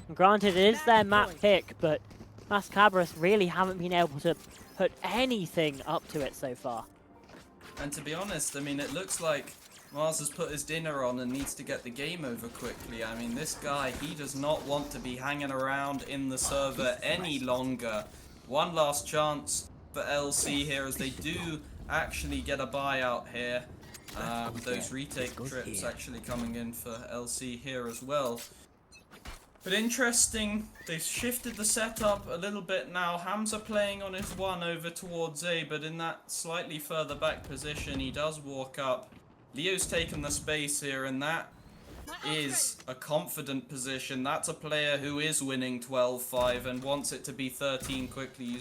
And granted, it is their map pick, but Las Cabras really haven't been able to put anything up to it so far. And to be honest, I mean, it looks like Mars has put his dinner on and needs to get the game over quickly. I mean, this guy, he does not want to be hanging around in the server any longer. One last chance for LC here as they do actually get a buyout here. Those retake trips actually coming in for LC here as well. But interesting, they've shifted the setup a little bit now. Hamza playing on his one over towards A, but in that slightly further back position, he does walk up. Leo's taken the space here, and that is a confident position. That's a player who is winning 12-5 and wants it to be 13 quickly.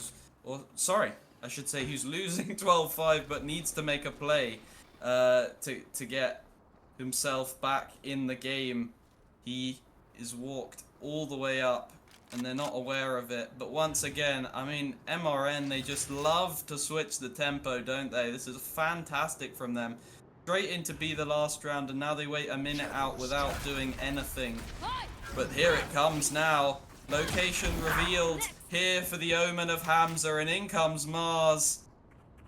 Sorry, I should say who's losing 12-5 but needs to make a play to get himself back in the game. He is walked all the way up, and they're not aware of it. But once again, I mean, MRN, they just love to switch the tempo, don't they? This is fantastic from them. Straight into B the last round, and now they wait a minute out without doing anything. But here it comes now. Location revealed here for the Omen of Hamza, and in comes Mars.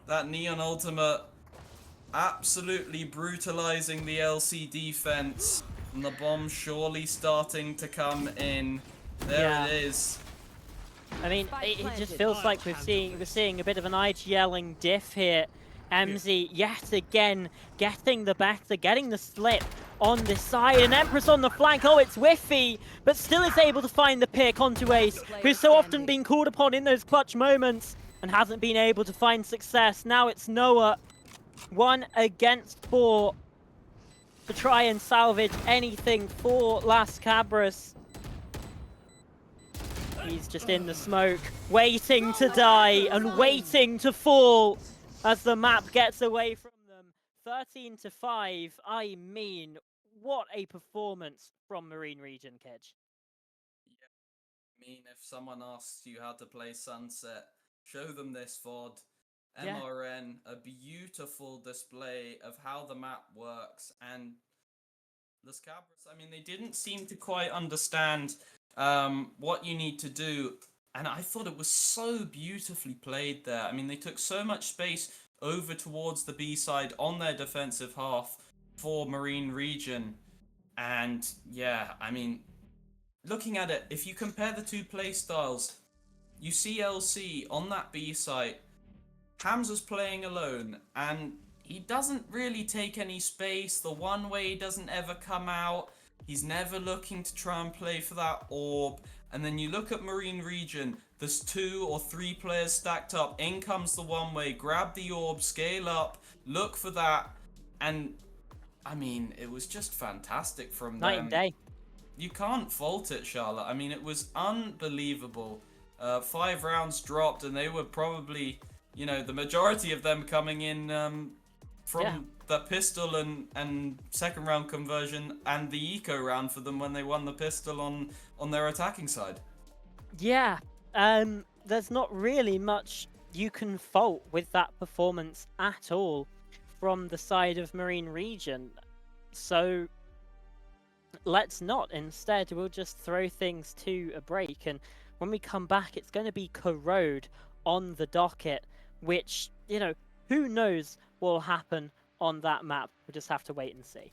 That Neon Ultimate absolutely brutalizing the LC defense. And the bomb surely starting to come in. There Yeah. it is. I mean, it just feels like we're seeing a bit of an IGLing diff here. MZ yet again getting the better, getting the slip on this side, and Empress on the flank. Oh, it's whiffy, but still is able to find the pick onto Ace, who's so often been called upon in those clutch moments and hasn't been able to find success. Now it's Noah, 1 against 4, to try and salvage anything for Las Cabras. He's just in the smoke, waiting to die and waiting to fall as the map gets away from them. 13-5. I mean, what a performance from Marine Region, Kedge. I mean, if someone asks you how to play Sunset, show them this VOD. Yeah. MRN, a beautiful display of how the map works, and the Cabras, I mean, they didn't seem to quite understand what you need to do, and I thought it was so beautifully played there. I mean, they took so much space over towards the B side on their defensive half for Marine Region, and yeah, I mean, looking at it, if you compare the two play styles, you see LC on that B site, Hamza's playing alone, and he doesn't really take any space. The one way doesn't ever come out. He's never looking to try and play for that orb. And then you look at Marine Region, there's 2 or 3 players stacked up. In comes the one way, grab the orb, scale up, look for that. And, I mean, it was just fantastic from them. Night and day. You can't fault it, Charlotte. I mean, it was unbelievable. 5 rounds dropped, and they were probably, you know, the majority of them coming in from the pistol and second round conversion and the eco round for them when they won the pistol on their attacking side. Yeah, there's not really much you can fault with that performance at all from the side of Marine Region. So let's not. Instead, we'll just throw things to a break, and when we come back, it's going to be Corrode on the docket, which, you know, who knows what will happen on that map. We'll just have to wait and see.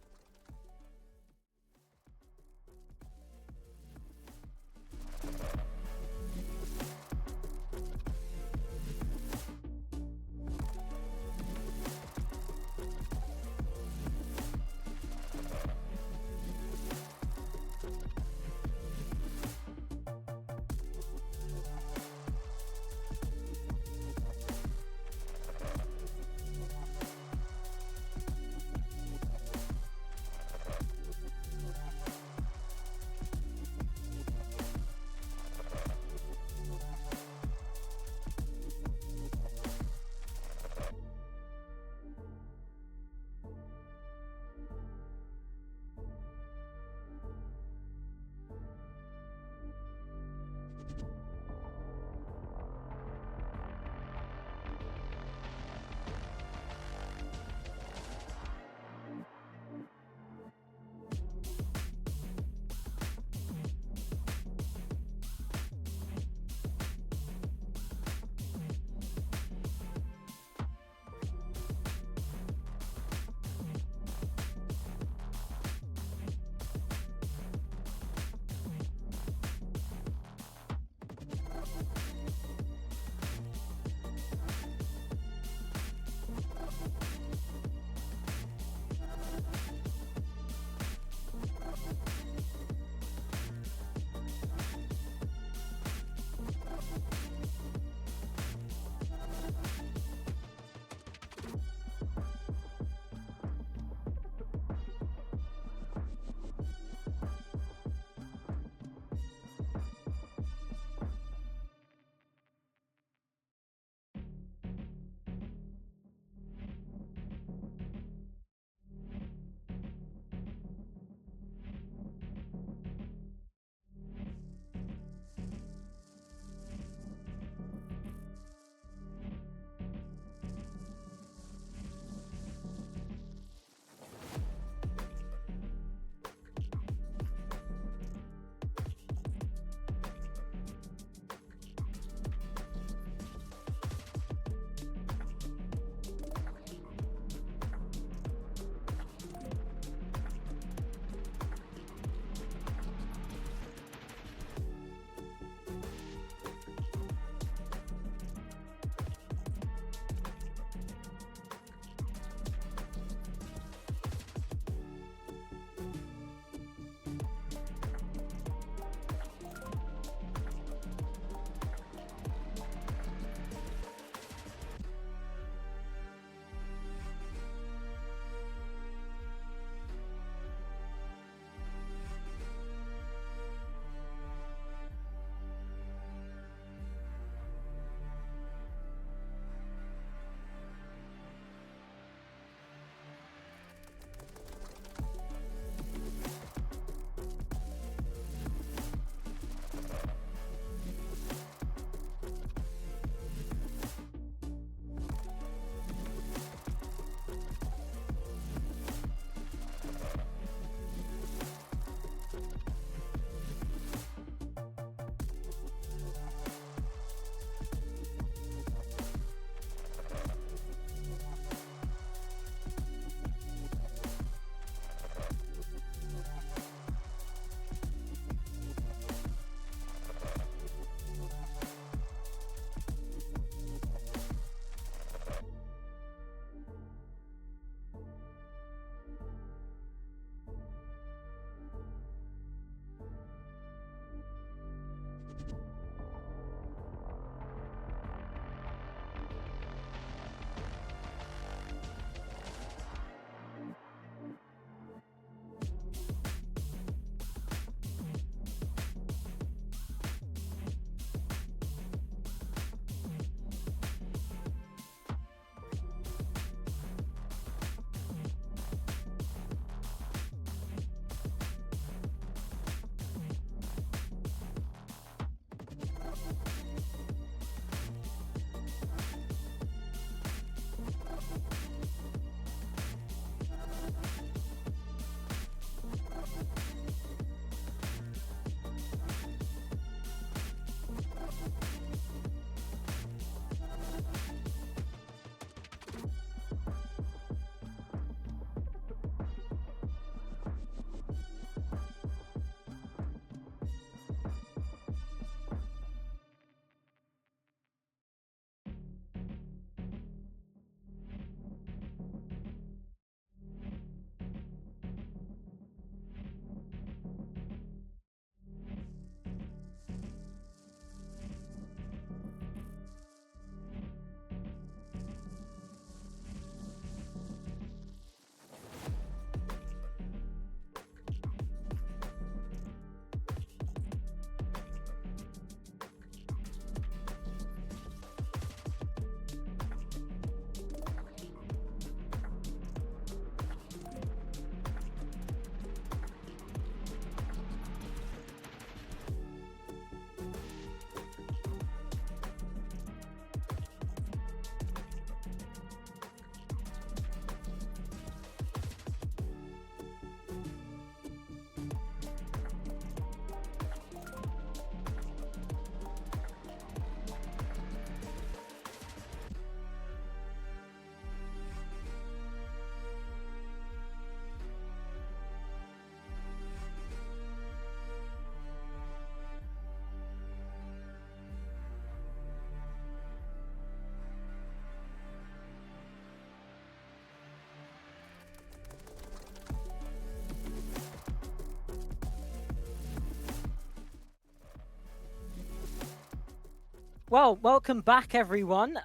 Well, welcome back, everyone.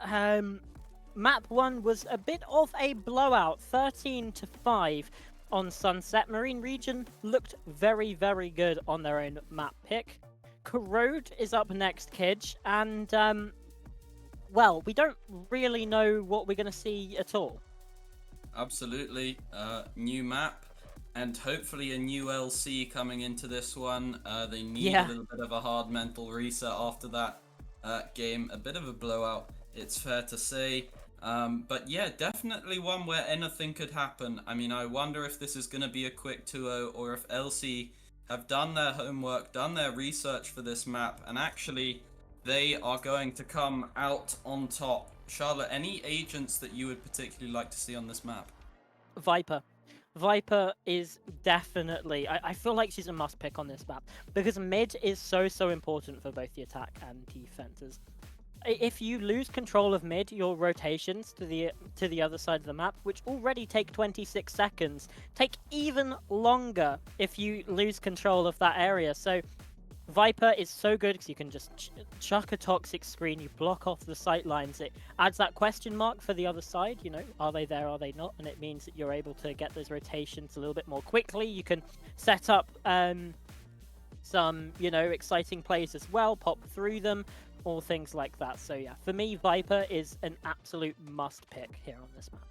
Map 1 was a bit of a blowout, 13-5 on Sunset. Marine Region looked very, very good on their own map pick. Corrode is up next, Kidge, and, well, we don't really know what we're going to see at all. Absolutely. New map and hopefully a new LC coming into this one. They need a little bit of a hard mental reset after that game. A bit of a blowout, it's fair to say. But yeah, definitely one where anything could happen. I mean, I wonder if this is going to be a quick 2-0 or if LC have done their homework, done their research for this map, and actually they are going to come out on top. Charlotte, any agents that you would particularly like to see on this map? Viper. Viper is definitely... I feel like she's a must pick on this map because mid is so important for both the attack and defenses. If you lose control of mid, your rotations to the other side of the map, which already take 26 seconds, take even longer if you lose control of that area. So Viper is so good because you can just chuck a toxic screen, you block off the sight lines. It adds that question mark for the other side, you know, are they there, are they not? And it means that you're able to get those rotations a little bit more quickly. You can set up some, you know, exciting plays as well, pop through them, all things like that. So yeah, for me, Viper is an absolute must pick here on this map.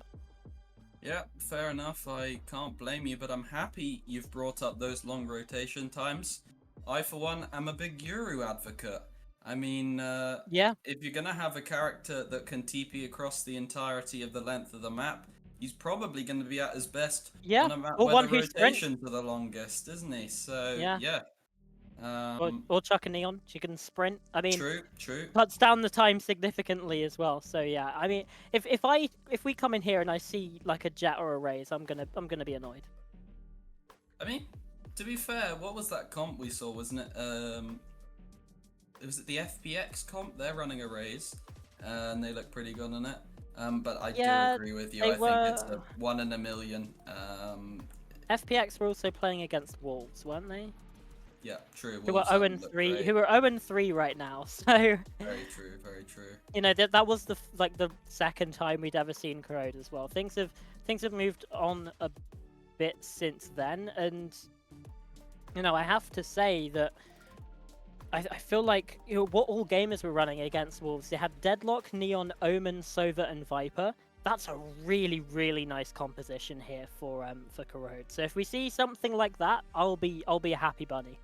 Yeah, fair enough. I can't blame you, but I'm happy you've brought up those long rotation times. I, for one, am a big Yuru advocate. I mean, if you're going to have a character that can TP across the entirety of the length of the map, he's probably going to be at his best on a map where the rotations are the longest, isn't he? So, yeah. Or chuck a neon, she can sprint. I mean, true. Cuts down the time significantly as well. So yeah, I mean, if we come in here and I see like a Jet or a Raze, I'm gonna be annoyed. I mean, to be fair, what was that comp we saw? Wasn't it? Was it the FPX comp? They're running a Raze, and they look pretty good on it. But I do agree with you. I think it's a 1 in a million. FPX were also playing against Wolves, weren't they? Yeah, true. Who are 0-3? Who are 0-3 right now? So very true, very true. You know that was the second time we'd ever seen Corrode as well. Things have moved on a bit since then, and you know I have to say that I feel like what all gamers were running against Wolves. They had Deadlock, Neon, Omen, Sova, and Viper. That's a really nice composition here for Corrode. So if we see something like that, I'll be a happy bunny.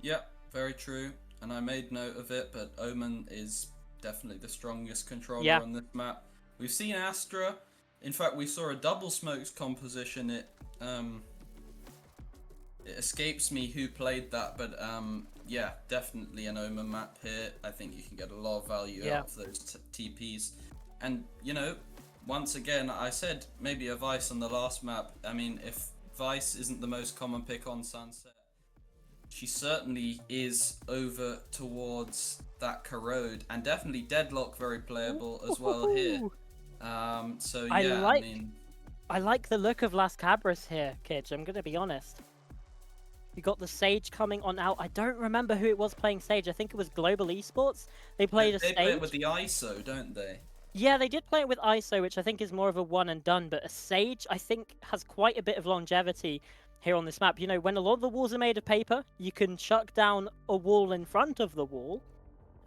Yep, very true. And I made note of it, but Omen is definitely the strongest controller on this map. We've seen Astra. In fact, we saw a double smokes composition. It escapes me who played that, but yeah, definitely an Omen map here. I think you can get a lot of value out of those TPs. And, you know, once again, I said maybe a Vice on the last map. I mean, if Vice isn't the most common pick on Sunset, she certainly is over towards that Corrode, and definitely Deadlock very playable as well here. So yeah, I like the look of Las Cabras here, Kidge. I'm gonna be honest. You got the Sage coming on out. I don't remember who it was playing Sage. I think it was Global Esports. They played Sage. They play it with the ISO, don't they? Yeah, they did play it with ISO, which I think is more of a one and done, but a Sage, I think, has quite a bit of longevity here on this map. You know, when a lot of the walls are made of paper, you can chuck down a wall in front of the wall,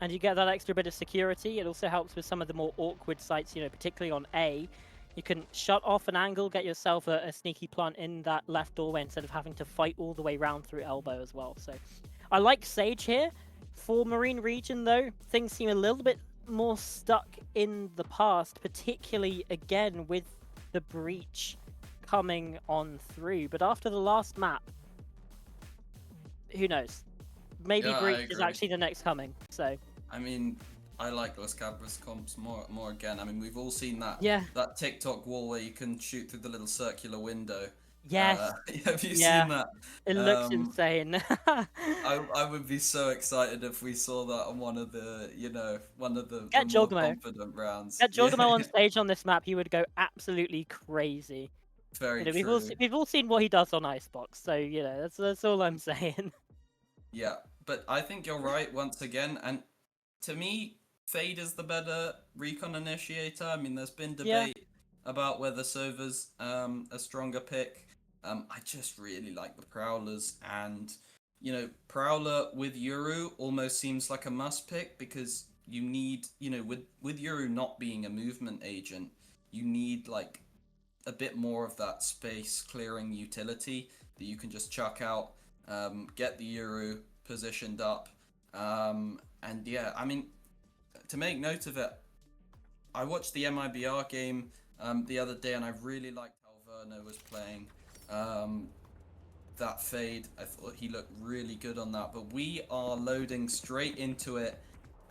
and you get that extra bit of security. It also helps with some of the more awkward sites, you know, particularly on A. You can shut off an angle, get yourself a sneaky plant in that left doorway instead of having to fight all the way round through elbow as well. So I like Sage here. For Marine Region, though, things seem a little bit more stuck in the past, particularly again with the breach coming on through. But after the last map, who knows? Maybe breach is actually the next coming. So I mean, I like Las Cabras comps more again. I mean, we've all seen that that TikTok wall where you can shoot through the little circular window. Yes. Have you seen that? It looks insane. I would be so excited if we saw that on one of the, you know, one of the more confident rounds. Get Jogamo on stage on this map, he would go absolutely crazy. Very true. True. We've all seen what he does on Icebox, so you know that's all I'm saying. Yeah, but I think you're right once again, and to me, Fade is the better recon initiator. I mean, there's been Yeah. debate about whether Sova's a stronger pick. I just really like the Prowlers, and Prowler with Yuru almost seems like a must pick because you need, with Yuru not being a movement agent, you need like a bit more of that space clearing utility that you can just chuck out, get the Yuru positioned up, and yeah, I mean, to make note of it, I watched the MIBR game the other day, and I really liked how Verno was playing that fade. I thought he looked really good on that, but we are loading straight into it,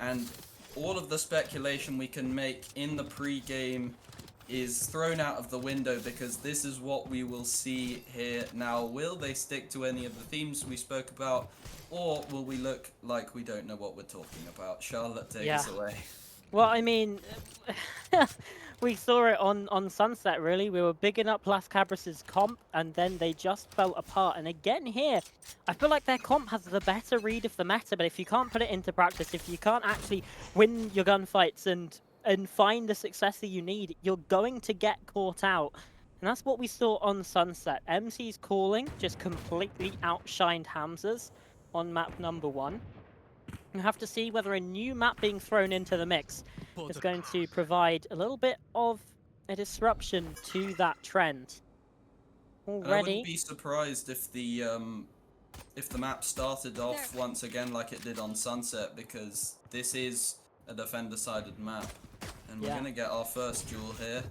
and all of the speculation we can make in the pre-game is thrown out of the window because this is what we will see here. Now, will they stick to any of the themes we spoke about, or will we look like we don't know what we're talking about? Charlotte, take us away. Well, I mean, we saw it on Sunset, really. We were bigging up Las Cabras' comp, and then they just fell apart. And again here, I feel like their comp has the better read of the meta, but if you can't put it into practice, if you can't actually win your gunfights and find the success that you need, you're going to get caught out. And that's what we saw on Sunset. MC's calling just completely outshined Hamza's on map number 1. You have to see whether a new map being thrown into the mix is going to provide a little bit of a disruption to that trend. And I Already, wouldn't be surprised if the map started off once again like it did on Sunset, because this is a defender-sided map, and we're gonna get our first duel here.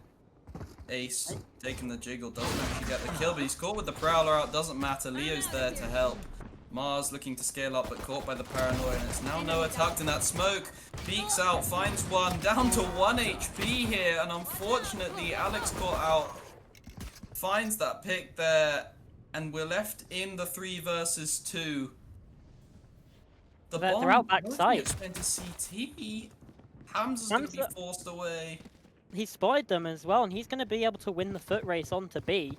Ace taking the jiggle, doesn't actually get the kill, but he's caught with the Prowler out. Doesn't matter, Leo's there to help. Mars looking to scale up, but caught by the paranoia, and it's now Noah tucked in that smoke. Peeks out, finds one, down to 1 HP here, and unfortunately Alex caught out, finds that pick there, and we're left in the 3 versus 2. they're out backside. It's meant to CT. Hamza's going to be forced away. He spotted them as well, and he's going to be able to win the foot race onto B.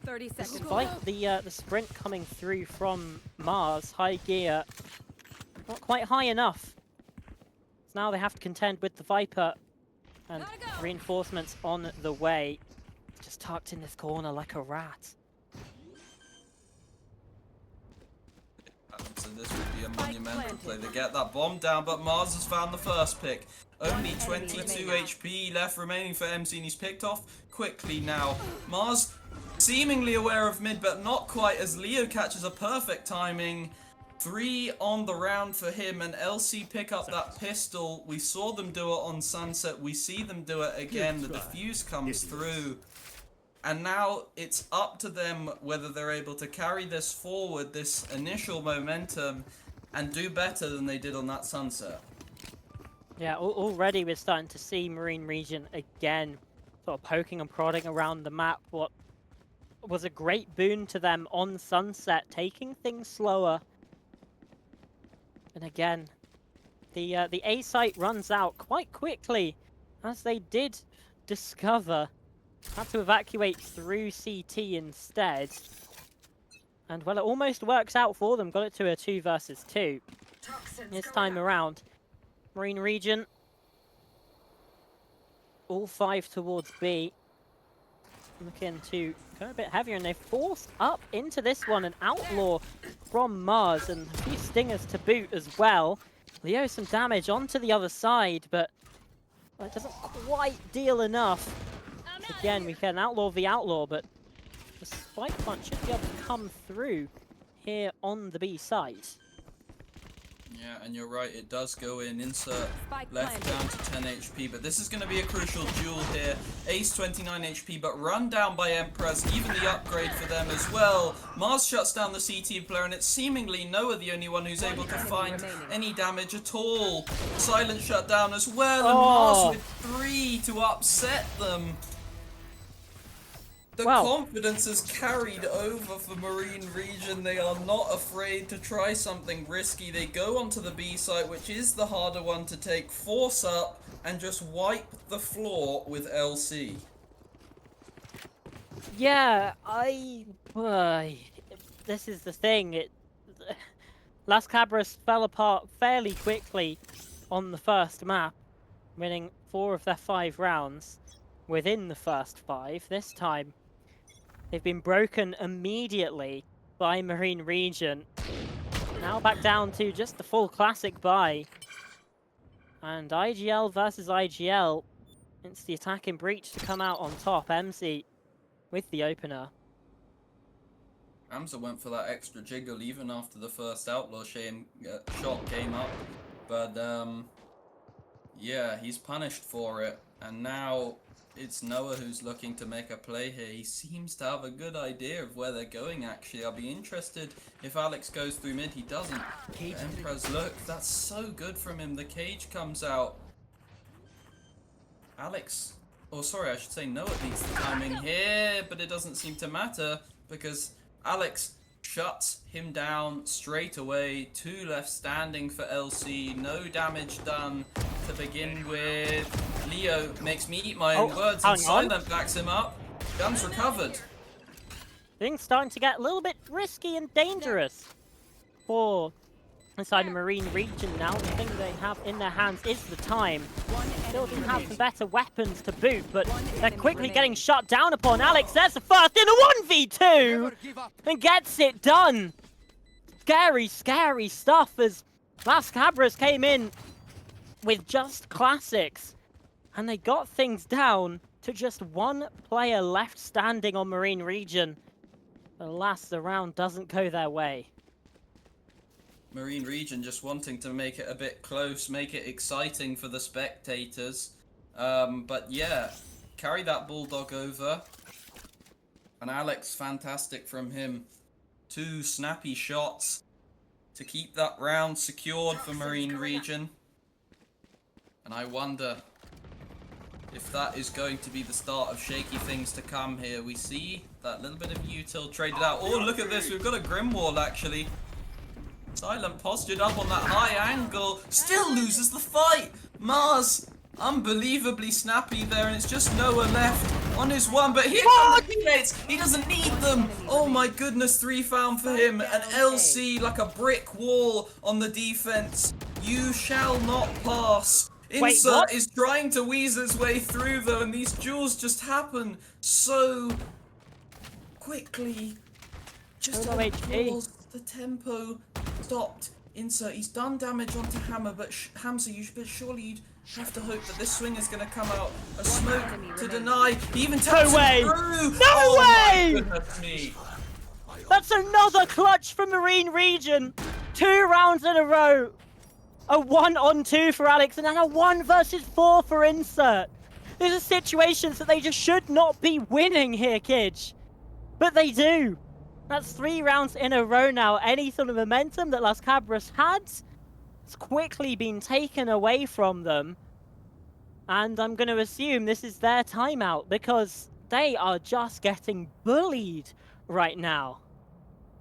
30 seconds. Despite the sprint coming through from Mars, high gear, not quite high enough. So now they have to contend with the Viper, and reinforcements on the way. Just tucked in this corner like a rat. So this would be a monumental play. They get that bomb down, but Mars has found the first pick. Only 22 HP left remaining for MC, and he's picked off quickly now. Mars seemingly aware of mid, but not quite, as Leo catches a perfect timing. 3 on the round for him, and LC pick up that pistol. We saw them do it on Sunset. We see them do it again. The defuse comes through. And now it's up to them whether they're able to carry this forward, this initial momentum, and do better than they did on that Sunset. Yeah, already we're starting to see Marine Region again, sort of poking and prodding around the map. What was a great boon to them on Sunset, taking things slower. And again, the A site runs out quite quickly, as they did discover. Had to evacuate through CT instead. And well, it almost works out for them. Got it to a 2 versus 2. This time around, Marine Region, all 5 towards B. Looking to go a bit heavier, and they forced up into this one. An Outlaw from Mars, and a few stingers to boot as well. Leo some damage onto the other side, but that doesn't quite deal enough. Again, we get an Outlaw v Outlaw, but the spike punch should be able to come through here on the B site. Yeah, and you're right, it does go in. Insert left down to 10 HP, but this is going to be a crucial duel here. Ace 29 HP, but run down by Empress, even the upgrade for them as well. Mars shuts down the CT player, and it's seemingly Noah the only one who's able to find any damage at all. Silent shut down as well, and Mars with 3 to upset them. The confidence is carried over for Marine Region. They are not afraid to try something risky. They go onto the B site, which is the harder one to take, force up, and just wipe the floor with LC. Yeah, this is the thing. Las Cabras fell apart fairly quickly on the first map, winning 4 of their 5 rounds within the first 5. This time, they've been broken immediately by Marine Region. Now back down to just the full classic buy. And IGL versus IGL. It's the attacking breach to come out on top. MC with the opener. Hamza went for that extra jiggle even after the first outlaw shot came up. But yeah, he's punished for it. And now it's Noah who's looking to make a play here. He seems to have a good idea of where they're going, actually. I'll be interested if Alex goes through mid. He doesn't. Emperor's look, that's so good from him. The cage comes out. Alex, oh sorry, I should say Noah beats the timing here, but it doesn't seem to matter because Alex shuts him down straight away. 2 left standing for LC. No damage done to begin with. Leo makes me eat my own words and Silent backs him up. Gun's recovered. Things starting to get a little bit risky and dangerous for inside the Marine Region now. The thing they have in their hands is the time. Still do have some better weapons to boot, but they're quickly getting shut down upon. Alex, there's the first in a 1v2 and gets it done. Scary, scary stuff as last Cabras came in with just classics and they got things down to just 1 player left standing on Marine Region. Alas, the round doesn't go their way. Marine Region just wanting to make it a bit close, make it exciting for the spectators. But yeah, carry that Bulldog over. And Alex, fantastic from him. 2 snappy shots to keep that round secured for Marine Region. And I wonder if that is going to be the start of shaky things to come here. We see that little bit of util traded out. Oh, look at this. We've got a Grimwall, actually. Silent postured up on that high angle. Still loses the fight. Mars, unbelievably snappy there. And it's just Noah left on his one. But here come the teammates. He doesn't need them. Oh my goodness, 3 found for him. And LC like a brick wall on the defense. You shall not pass. Insert is trying to weasel his way through though, and these duels just happen so quickly. Just pause. The tempo stopped. Insert. He's done damage onto Hammer, but Hamza, surely you'd have to hope that this swing is going to come out. A smoke to deny. He even taps him through. No way! My goodness me. That's another clutch from Marine Region. 2 rounds in a row. A 1-on-2 for Alex, and then a 1 versus 4 for Insert. These are situations that they just should not be winning here, Kidge. But they do. That's 3 rounds in a row now. Any sort of momentum that Las Cabras had has quickly been taken away from them. And I'm going to assume this is their timeout because they are just getting bullied right now.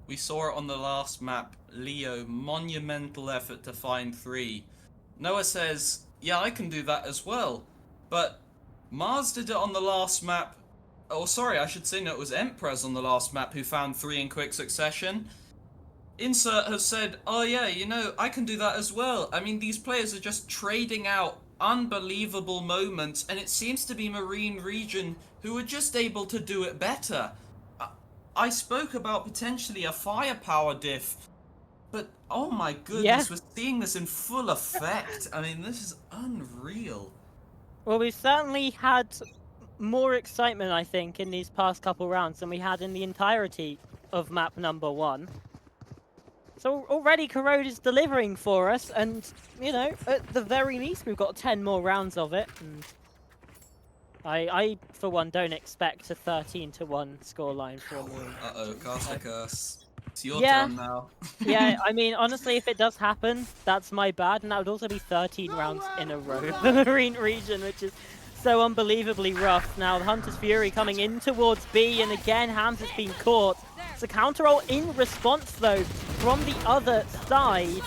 We saw it on the last map. Leo, monumental effort to find 3. Noah says, yeah, I can do that as well. But Mars did it on the last map. Oh, sorry, I should say no, it was Empress on the last map who found 3 in quick succession. Insert has said, oh yeah, you know, I can do that as well. I mean, these players are just trading out unbelievable moments, and it seems to be Marine Region who are just able to do it better. I spoke about potentially a firepower diff, but oh my goodness, we're seeing this in full effect. I mean, this is unreal. Well, we've certainly had more excitement, I think, in these past couple rounds than we had in the entirety of map number 1. So already Corrode is delivering for us, and, you know, at the very least, we've got 10 more rounds of it. And I for one, don't expect a 13-1 scoreline for me. Uh-oh, cast a curse. It's your turn now. Yeah, I mean, honestly, if it does happen, that's my bad, and that would also be 13 rounds in a row for the Marine Region, which is so unbelievably rough. Now, the Hunter's Fury coming in towards B, and again, Hams has been caught. It's a counter roll in response, though, from the other side.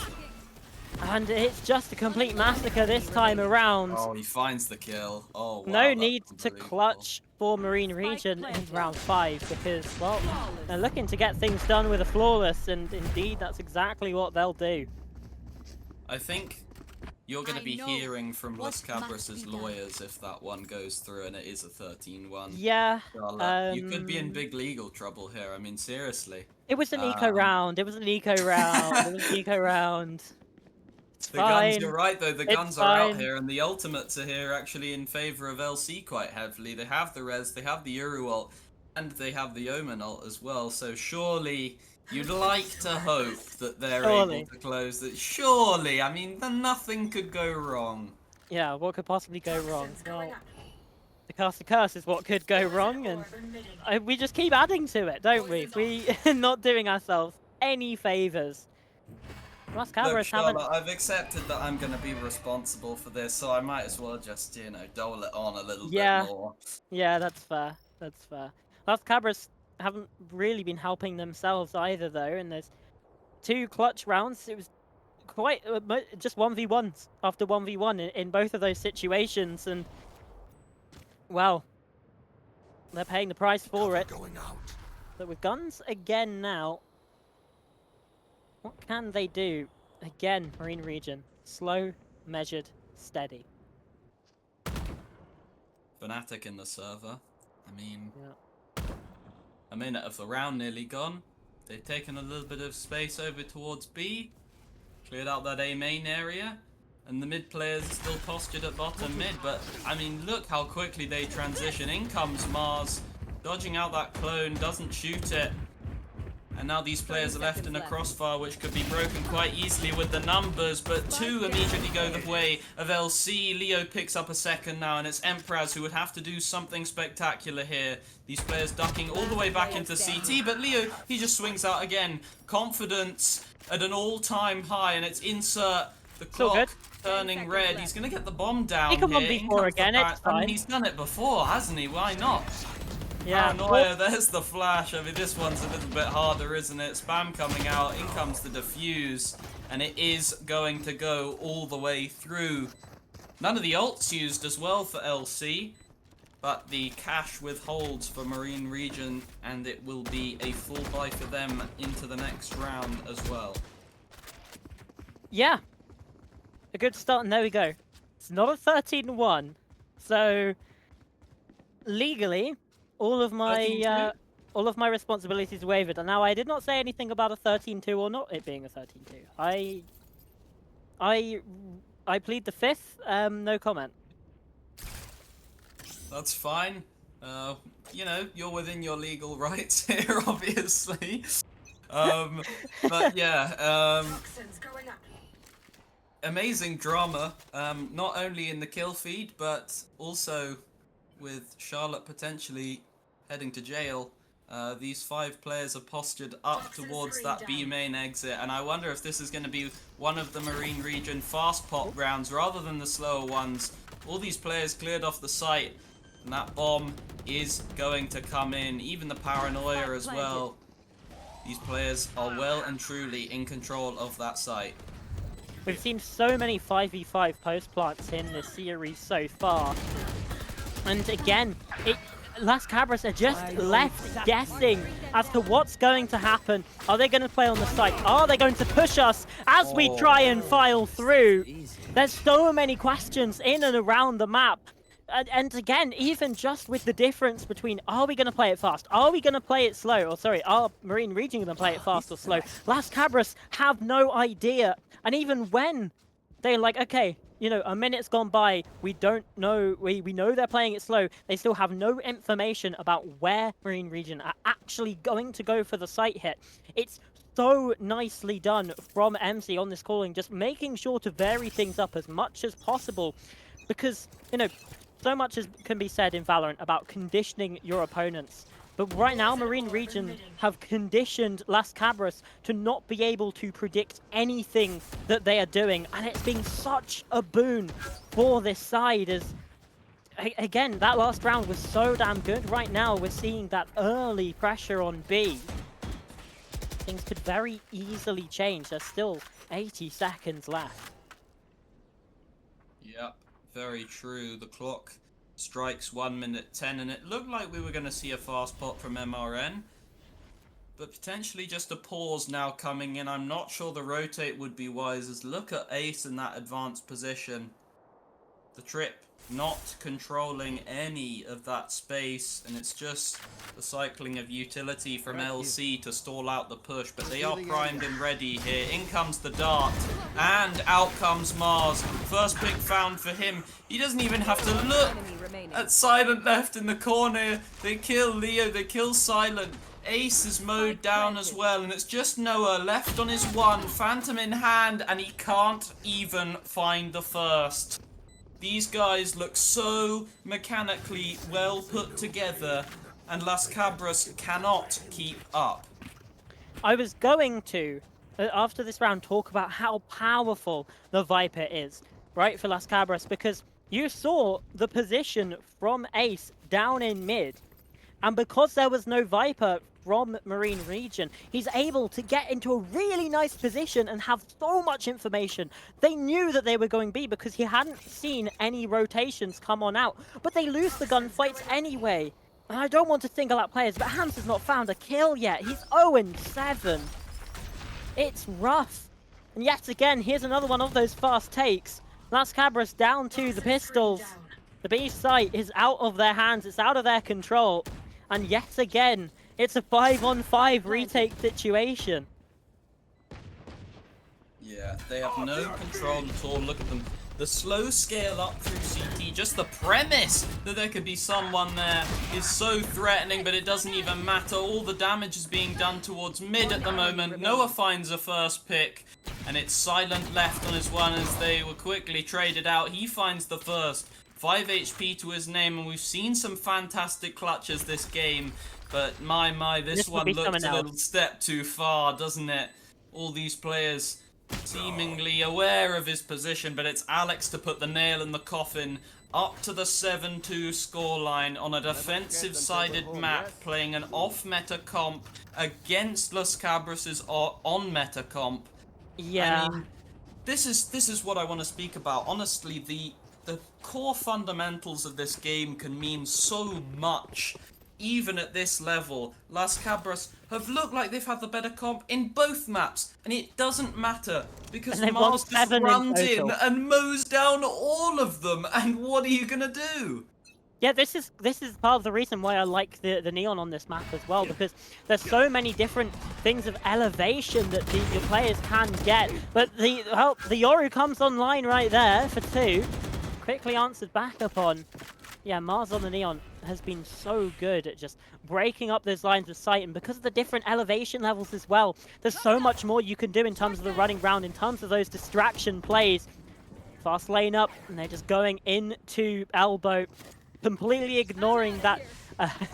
And it's just a complete massacre this time around. Oh, he finds the kill. Oh, wow, no need to clutch for Marine Region in round 5 because, well, they're looking to get things done with a flawless, and indeed, that's exactly what they'll do. I think, You're going to I be know hearing from what Las Cabras's must be done. lawyers if that one goes through and it is a 13-1. Yeah. You could be in big legal trouble here. I mean, seriously. It was an eco round. It was an eco round. It was an eco round. It's The guns, fine. you're right though, the It's guns are out fine. here, and the ultimates are here actually in favor of LC quite heavily. They have the res, they have the Uru ult, and they have the Omen ult as well, so surely you'd like to hope that they're Surely. able to close that. Surely, I mean, then nothing could go wrong. Yeah, what could possibly go wrong? Well, the cast of curse is what could go wrong, and we just keep adding to it, don't we? We're not doing ourselves any favors. Las Look, Cabras haven't. Charlotte, I've accepted that I'm going to be responsible for this, so I might as well just, you know, dole it on a little Yeah. bit more. Yeah, that's fair. That's fair. Las Cabras haven't really been helping themselves either, though, and there's 2 clutch rounds. It was quite just 1v1s after 1v1 in both of those situations, and well, they're paying the price for it. Going out. But with guns again now, what can they do? Again, Marine Region. Slow, measured, steady. Fnatic in the server. I mean, Yeah. a minute of the round nearly gone. They've taken a little bit of space over towards B, cleared out that A main area, and the mid players are still postured at bottom mid, but I mean, look how quickly they transition. In comes Mars, dodging out that clone, doesn't shoot it. And now these players are left in a crossfire which could be broken quite easily with the numbers, but 2 immediately go the way of LC. Leo picks up a second now, and it's Emperors who would have to do something spectacular here. These players ducking all the way back into CT, but Leo, he just swings out again. Confidence at an all-time high, and it's insert the clock turning red. He's going to get the bomb down He can here. 1v4 again, it's I mean, fine. he's done it before, hasn't he? Why not? Yeah. Paranoia, there's the flash. I mean, this one's a little bit harder, isn't it? Spam coming out, in comes the defuse, and it is going to go all the way through. None of the ults used as well for LC, but the cash withholds for Marine Region, and it will be a full buy for them into the next round as well. Yeah. A good start, and there we go. It's not a 13-1, so legally, all of my responsibilities wavered. And now I did not say anything about a 13-2 or not it being a 13-2. I plead the 5th. No comment. That's fine. You know, you're within your legal rights here, obviously. But yeah, amazing drama, not only in the kill feed, but also with Charlotte potentially heading to jail. These 5 players are postured up towards that B main exit, and I wonder if this is going to be one of the Marine Region fast pop rounds rather than the slower ones. All these players cleared off the site, and that bomb is going to come in. Even the Paranoia as well. These players are well and truly in control of that site. We've seen so many 5v5 post plants in this series so far. And again, Las Cabras are just left guessing as to what's going to happen. Are they going to play on the site? Are they going to push us as we try and file through? There's so many questions in and around the map. And again, even just with the difference between, are we going to play it fast? Are we going to play it slow? Or sorry, are Marine Region going to play it fast or slow? Las Cabras have no idea. And even when they're like, okay, you know, a minute's gone by, we don't know, we know they're playing it slow, they still have no information about where Marine Region are actually going to go for the site hit. It's so nicely done from MC on this calling, just making sure to vary things up as much as possible. Because, you know, so much can be said in Valorant about conditioning your opponents. But right now, Marine Region have conditioned Las Cabras to not be able to predict anything that they are doing. And it's been such a boon for this side as, again, that last round was so damn good. Right now, we're seeing that early pressure on B. Things could very easily change. There's still 80 seconds left. Yep, very true. The clock strikes 1 minute 10, and it looked like we were going to see a fast pop from MRN. but potentially just a pause now coming in. I'm not sure the rotate would be wise, as look at Ace in that advanced position. The trip not controlling any of that space, and it's just the cycling of utility from LC to stall out the push, but they are primed and ready here. In comes the dart, and out comes Mars. First pick found for him. He doesn't even have to look at Silent left in the corner. They kill Leo, they kill Silent. Ace is mowed down as well, and it's just Noah left on his one, Phantom in hand, and he can't even find the first. These guys look so mechanically well put together, and Las Cabras cannot keep up. I was going to, after this round, talk about how powerful the Viper is, right, for Las Cabras, because you saw the position from Ace down in mid, and because there was no Viper from Marine region, he's able to get into a really nice position and have so much information. They knew that they were going B because he hadn't seen any rotations come on out, but they lose the gunfights anyway. And I don't want to single out players, but Hams has not found a kill yet. He's 0-7. It's rough. And yet again, here's another one of those fast takes. Las Cabras down to the pistols. The B site is out of their hands, it's out of their control. And yet again, it's a 5-on-5 retake situation. Yeah, they have no control at all. Look at them. The slow scale up through CT, just the premise that there could be someone there is so threatening, but it doesn't even matter. All the damage is being done towards mid at the moment. Noah finds a first pick, and it's Silent left on his one as they were quickly traded out. He finds the first. 5 HP to his name, and we've seen some fantastic clutches this game. But my, this one looks a little step too far, doesn't it? All these players seemingly aware of his position, but it's Alex to put the nail in the coffin. Up to the 7-2 scoreline on a defensive-sided map, playing an off-meta comp against Las Cabras' on-meta comp. Yeah. I mean, this is what I want to speak about. Honestly, the core fundamentals of this game can mean so much. Even at this level, Las Cabras have looked like they've had the better comp in both maps, and it doesn't matter because Mars just runs in and mows down all of them. And what are you gonna do? Yeah, this is part of the reason why I like the neon on this map as well, because there's so many different things of elevation that the players can get. But the Yoru comes online right there for 2, quickly answered back upon. Yeah, Mars on the neon has been so good at just breaking up those lines of sight, and because of the different elevation levels as well, there's so much more you can do in terms of the running round, in terms of those distraction plays. Fast lane up, and they're just going into elbow, completely ignoring that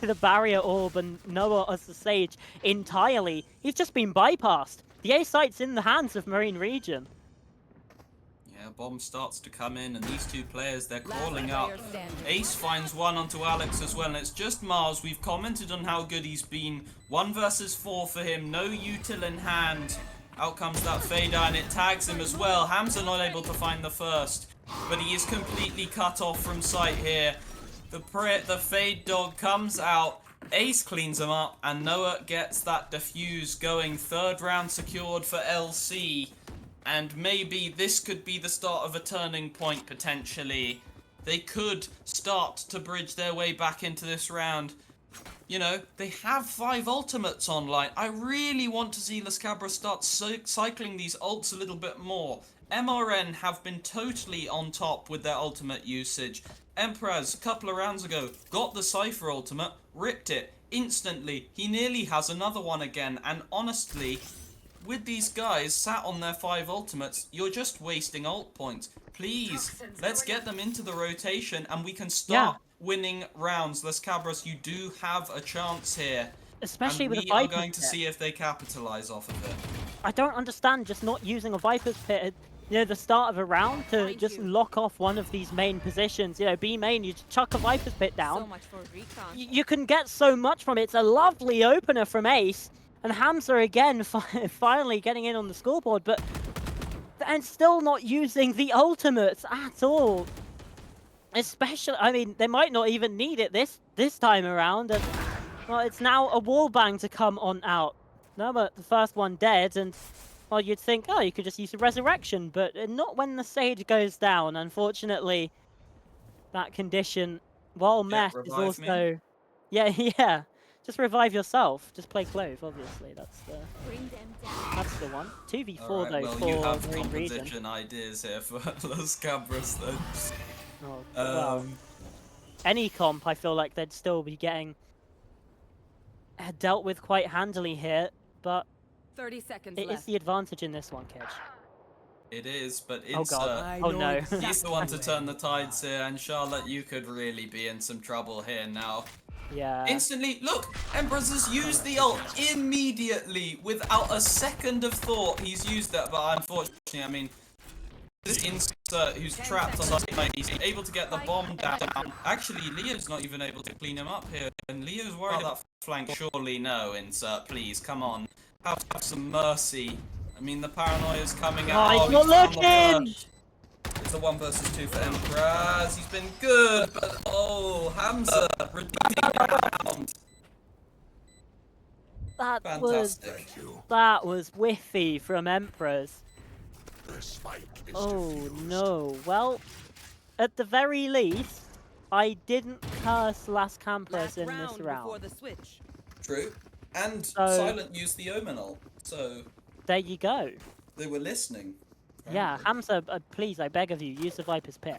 the barrier orb and Noah as the Sage entirely. He's just been bypassed. The A site's in the hands of Marine region. Yeah, bomb starts to come in, and these two players, they're crawling up. Ace finds one onto Alex as well, and it's just Mars. We've commented on how good he's been. 1 versus 4 for him, no util in hand. Out comes that fader, and it tags him as well. Hamza not able to find the first, but he is completely cut off from sight here. The fade dog comes out. Ace cleans him up, and Noah gets that defuse going. 3rd round secured for LC. And maybe this could be the start of a turning point, potentially. They could start to bridge their way back into this round. You know, they have 5 ultimates online. I really want to see Las Cabras start cycling these ults a little bit more. MRN have been totally on top with their ultimate usage. Emperors, a couple of rounds ago, got the Cypher ultimate, ripped it instantly. He nearly has another one again, and honestly, with these guys sat on their 5 ultimates, you're just wasting ult points. Please, let's get them into the rotation and we can start winning rounds. Las Cabras, you do have a chance here. Especially with we are going to see if they capitalize off of it. I don't understand just not using a Viper's Pit at, you know, the start of a round to just lock off one of these main positions. You know, B main, you just chuck a Viper's Pit down. So much for recon. You can get so much from it. It's a lovely opener from Ace. And Hamza again finally getting in on the scoreboard, but and still not using the ultimates at all. Especially, I mean, they might not even need it this time around. And well, it's now a wall bang to come on out. No, but the first one dead, and well, you'd think, oh, you could just use a resurrection, but not when the sage goes down. Unfortunately, that condition, while met, is revive me. also, yeah, yeah. Just revive yourself. Just play Clove, obviously. That's the one. 2v4 Alright, though well, for you have Marine Region. composition ideas here for Los Cabras, though. Oh, well, any comp, I feel like they'd still be getting dealt with quite handily here, but 30 seconds it is left. the advantage in this one, Kidge. It is, but Oh god. I Oh know no. he's the one to exactly turn the where tides you are. here, and Charlotte, you could really be in some trouble here now. Yeah. Instantly, look, Emperor's has used the ult immediately, without a second of thought. He's used it, but unfortunately, I mean, this insert who's trapped on the side, he's able to get the bomb down. Actually, Leo's not even able to clean him up here, and Leo's worried about that flank. Surely no, insert, please, come on. Have some mercy. I mean, the paranoia's coming out. Oh, he's not found the looking! first. It's a 1 versus 2 for Emperors. He's been good, but oh, Hamza redeeming round. That Fantastic. was whiffy from Emperors. Oh no. Well, at the very least, I didn't curse Las Camperas Last in this round before round. the switch. True. And So- Silent used the Omen ult, so There you go. they were listening. Yeah, apparently. Hamza, please, I beg of you, use the Viper's Pit.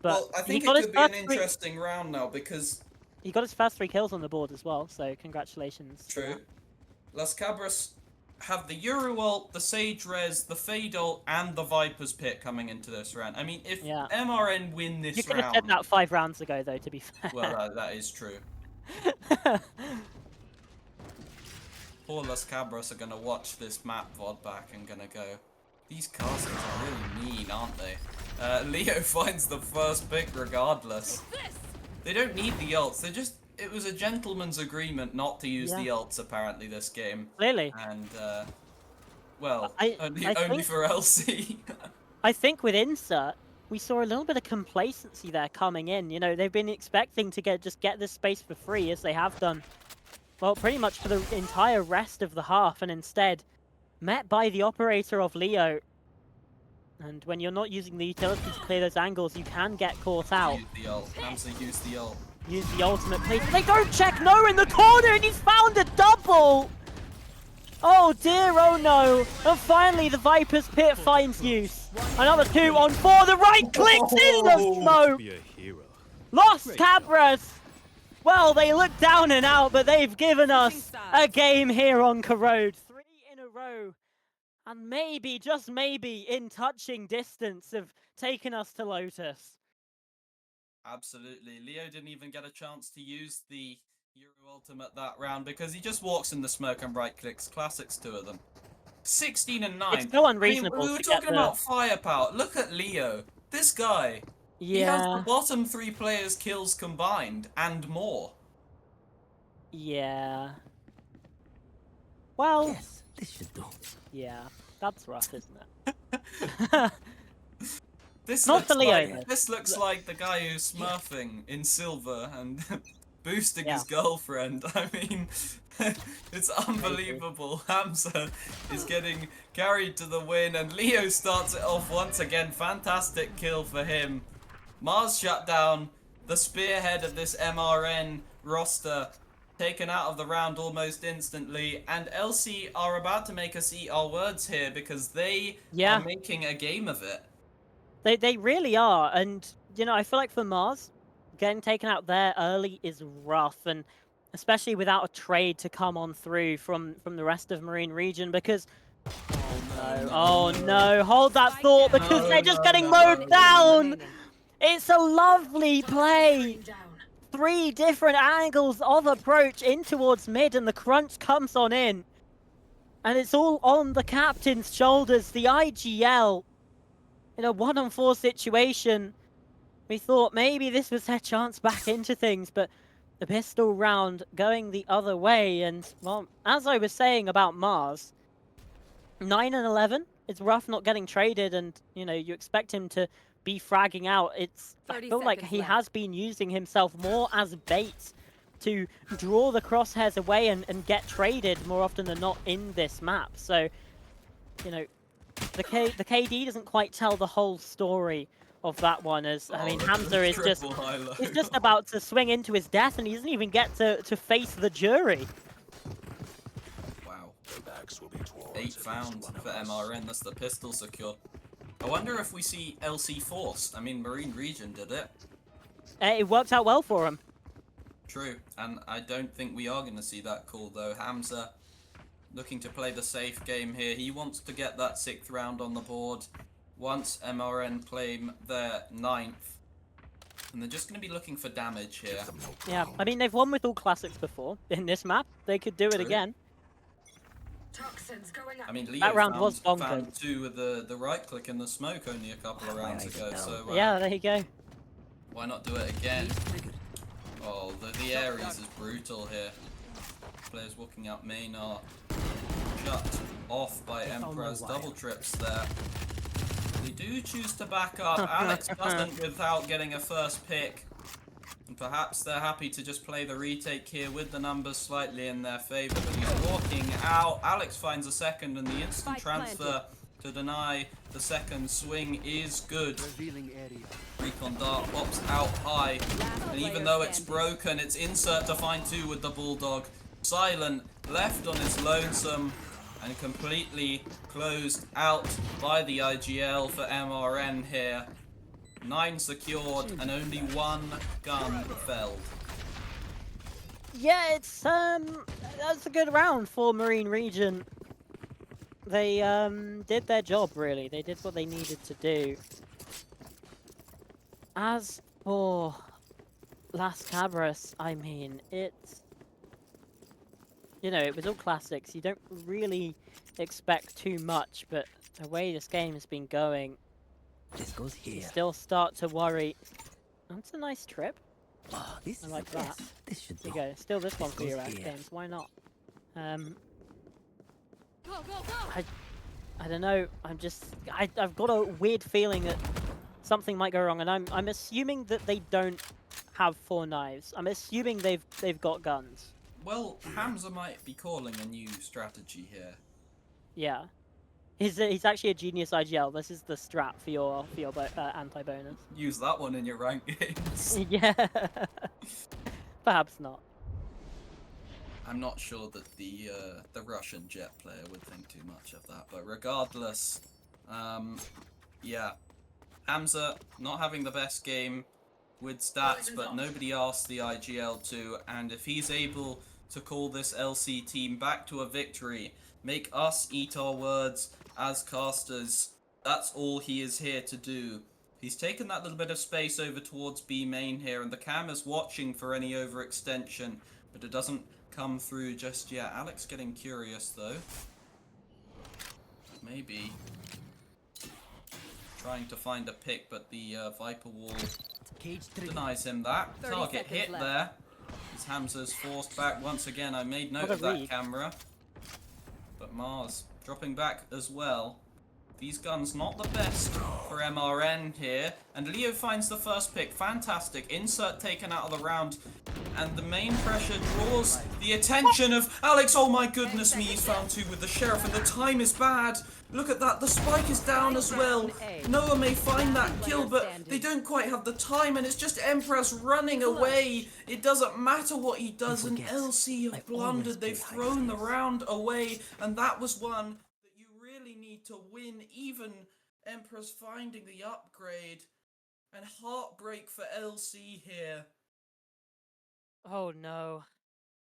But Well, I think he got it his could be an first three- interesting round now because, He got his first 3 kills on the board as well, so congratulations. true, Las Cabras have the Euro ult, the Sage Res, the Fade ult, and the Viper's Pit coming into this round. I mean, if Yeah. MRN win this You could have round, said that 5 rounds ago, though, to be fair. well, that is true. Poor Las Cabras are gonna watch this map VOD back and gonna go, these casters are really mean, aren't they? Leo finds the first pick regardless. They don't need the ults, it was a gentleman's agreement not to use the ults apparently this game. Clearly. And, well, I only think- for LC. I think with Insert, we saw a little bit of complacency there coming in. You know, they've been expecting to just get this space for free, as they have done, well, pretty much for the entire rest of the half, and instead, met by the operator of Leo. And when you're not using the utility to clear those angles, you can get caught out. Use the ult. Hamza used the ult. Use the ultimate, please. They don't check no in the corner, and he's found a double! Oh dear, oh no. And finally, the Viper's Pit finds use. Another 2 on 4. The right clicks in the smoke. Be a hero. Lost Cabras. Well, they look down and out, but they've given us a game here on Corrode. 3 in a row. And maybe, just maybe, in touching distance of taking us to Lotus. Absolutely. Leo didn't even get a chance to use the Euro Ultimate that round because he just walks in the smoke and right clicks. Classics, 2 of them. 16 and 9. It's so I mean, unreasonable we were to talking get the... about firepower. Look at Leo. This guy. He has Yeah, the bottom 3 players' kills combined and more. yeah. Well, Yes, this should do. yeah, that's rough, isn't it? This Not looks for Leo, like, though. this looks like the guy who's smurfing in silver and boosting Yeah. his girlfriend. I mean, it's unbelievable. Hamza is getting carried to the win, and Leo starts it off once again. Fantastic kill for him. Mars shut down, the spearhead of this MRN roster, taken out of the round almost instantly, and LC are about to make us eat our words here because they Yeah. are making a game of it. They really are, and you know, I feel like for Mars, getting taken out there early is rough, and especially without a trade to come on through from the rest of Marine Region, because oh no, hold that thought, because they're just getting mowed down. It's a lovely play. 3 different angles of approach in towards mid, and the crunch comes on in, and it's all on the captain's shoulders. The IGL. In a 1-on-4 situation, we thought maybe this was their chance back into things, but the pistol round going the other way. And, well, as I was saying about Mars, 9 and 11, it's rough not getting traded, and, you know, you expect him to be fragging out. I 30 feel like seconds he left. has been using himself more as bait to draw the crosshairs away and get traded more often than not in this map. So, you know, the KD doesn't quite tell the whole story of that one. As I mean, look at Hamza the is just triple high-low. he's just about to swing into his death, and he doesn't even get to face the jury. Wow. 8 found for MRN. That's the pistol secure. I wonder if we see LC Force. I mean, Marine Region did it. It worked out well for him. True, and I don't think we are going to see that call though. Hamza looking to play the safe game here. He wants to get that 6th round on the board once MRN claim their 9th. And they're just going to be looking for damage here. Yeah, I mean, they've won with all classics before in this map. They could do it True. again. I mean, Leo That round was found bonkers. 2 with the right click in the smoke only a couple of rounds ago. So Yeah, there you go. why not do it again? Cage triggered. Oh, the Ares is brutal here. Players walking out main are shut off by Emperor's double trips there. They do choose to back up. Alex doesn't without getting a first pick. And perhaps they're happy to just play the retake here with the numbers slightly in their favor. But he's walking out. Alex finds a second, and the instant transfer to deny the second swing is good. Revealing area. Recon Dart pops out high, and even though it's broken, it's insert to find 2 with the Bulldog. Silent, left on his lonesome, and completely closed out by the IGL for MRN here. 9 secured, and only 1 gun felled. Yeah, it's that's a good round for Marine Region. They did their job really. They did what they needed to do. As for Las Cabras, I mean, it's, you know, it was all classics. You don't really expect too much, but the way this game has been going, This goes you here. still start to worry. That's a nice trip. Oh, this I is like the best. that. This should There do. you go. Still this one This for your goes X here. games. Why not? Go, go, go! I don't know. I've got a weird feeling that something might go wrong, and I'm assuming that they don't have 4 knives. I'm assuming they've got guns. Well, Hamza might be calling a new strategy here. Yeah. He's actually a genius IGL. This is the strat for your anti-bonus. Use that one in your rank games. Yeah. Perhaps not. I'm not sure that the Russian jet player would think too much of that, but regardless, yeah, Hamza not having the best game with stats, but nobody asked the IGL to, and if he's able to call this LC team back to a victory, make us eat our words as casters, that's all he is here to do. He's taken that little bit of space over towards B main here, and the cam is watching for any overextension, but it doesn't come through just yet. Alex getting curious though. Maybe trying to find a pick, but the Viper wall Cage triggered. denies him that. 30 Target seconds hit left. there. As Hamza's forced back once again. I made note What a of that read. camera. But Mars dropping back as well. These guns not the best for MRN here. And Leo finds the first pick. Fantastic. Insert taken out of the round. And the main pressure draws the attention of Alex. Oh my goodness me, he's found 2 with the Sheriff. And the time is bad. Look at that. The spike is down as well. Noah may find that kill, but they don't quite have the time. And it's just Empress running away. It doesn't matter what he does. And forget, LC I have always blundered. They've play thrown the high stakes. round away. And that was one that you really need to win. Even Empress finding the upgrade. And heartbreak for LC here. Oh no.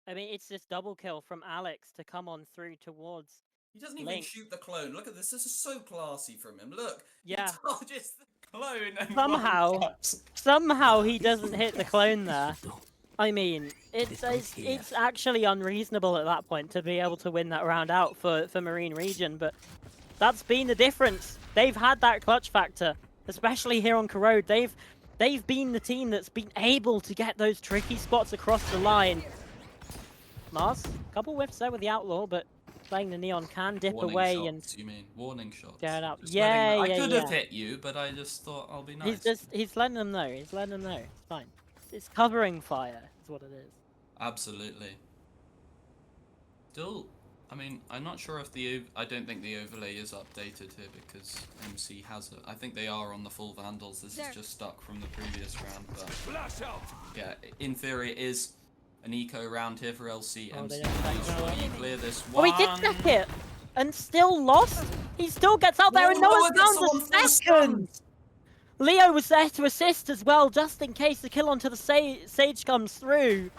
I mean, it's this double kill from Alex to come on through towards. He doesn't even Link. shoot the clone. Look at this. This is so classy from him. Look. Yeah. He dodges the clone and Somehow. one-taps. Somehow he doesn't hit the clone there. Should do. I mean, This goes here. it's actually unreasonable at that point to be able to win that round out for Marine Region, but that's been the difference. They've had that clutch factor, especially here on Corrode. They've been the team that's been able to get those tricky spots across the line. Mars, couple whiffs there with the Outlaw, but playing the Neon can dip Warning away shots, you mean warning shots? get out. Just Yeah, letting- yeah, I could yeah. have hit you, but I just thought I'll be nice. He's letting them know. He's letting them know. It's fine. It's covering fire, is what it is. Absolutely. Still, I mean, I'm not sure if I don't think the overlay is updated here because MC has it. I think they are on the full Vandals. This is just stuck from the previous round, but yeah, in theory it is an eco round here for LC. Oh, MC, they don't make sure you clear this Oh, one. he did check it and still lost. He still gets out there and no one found the second. Leo was there to assist as well, just in case the kill onto the Sage comes through.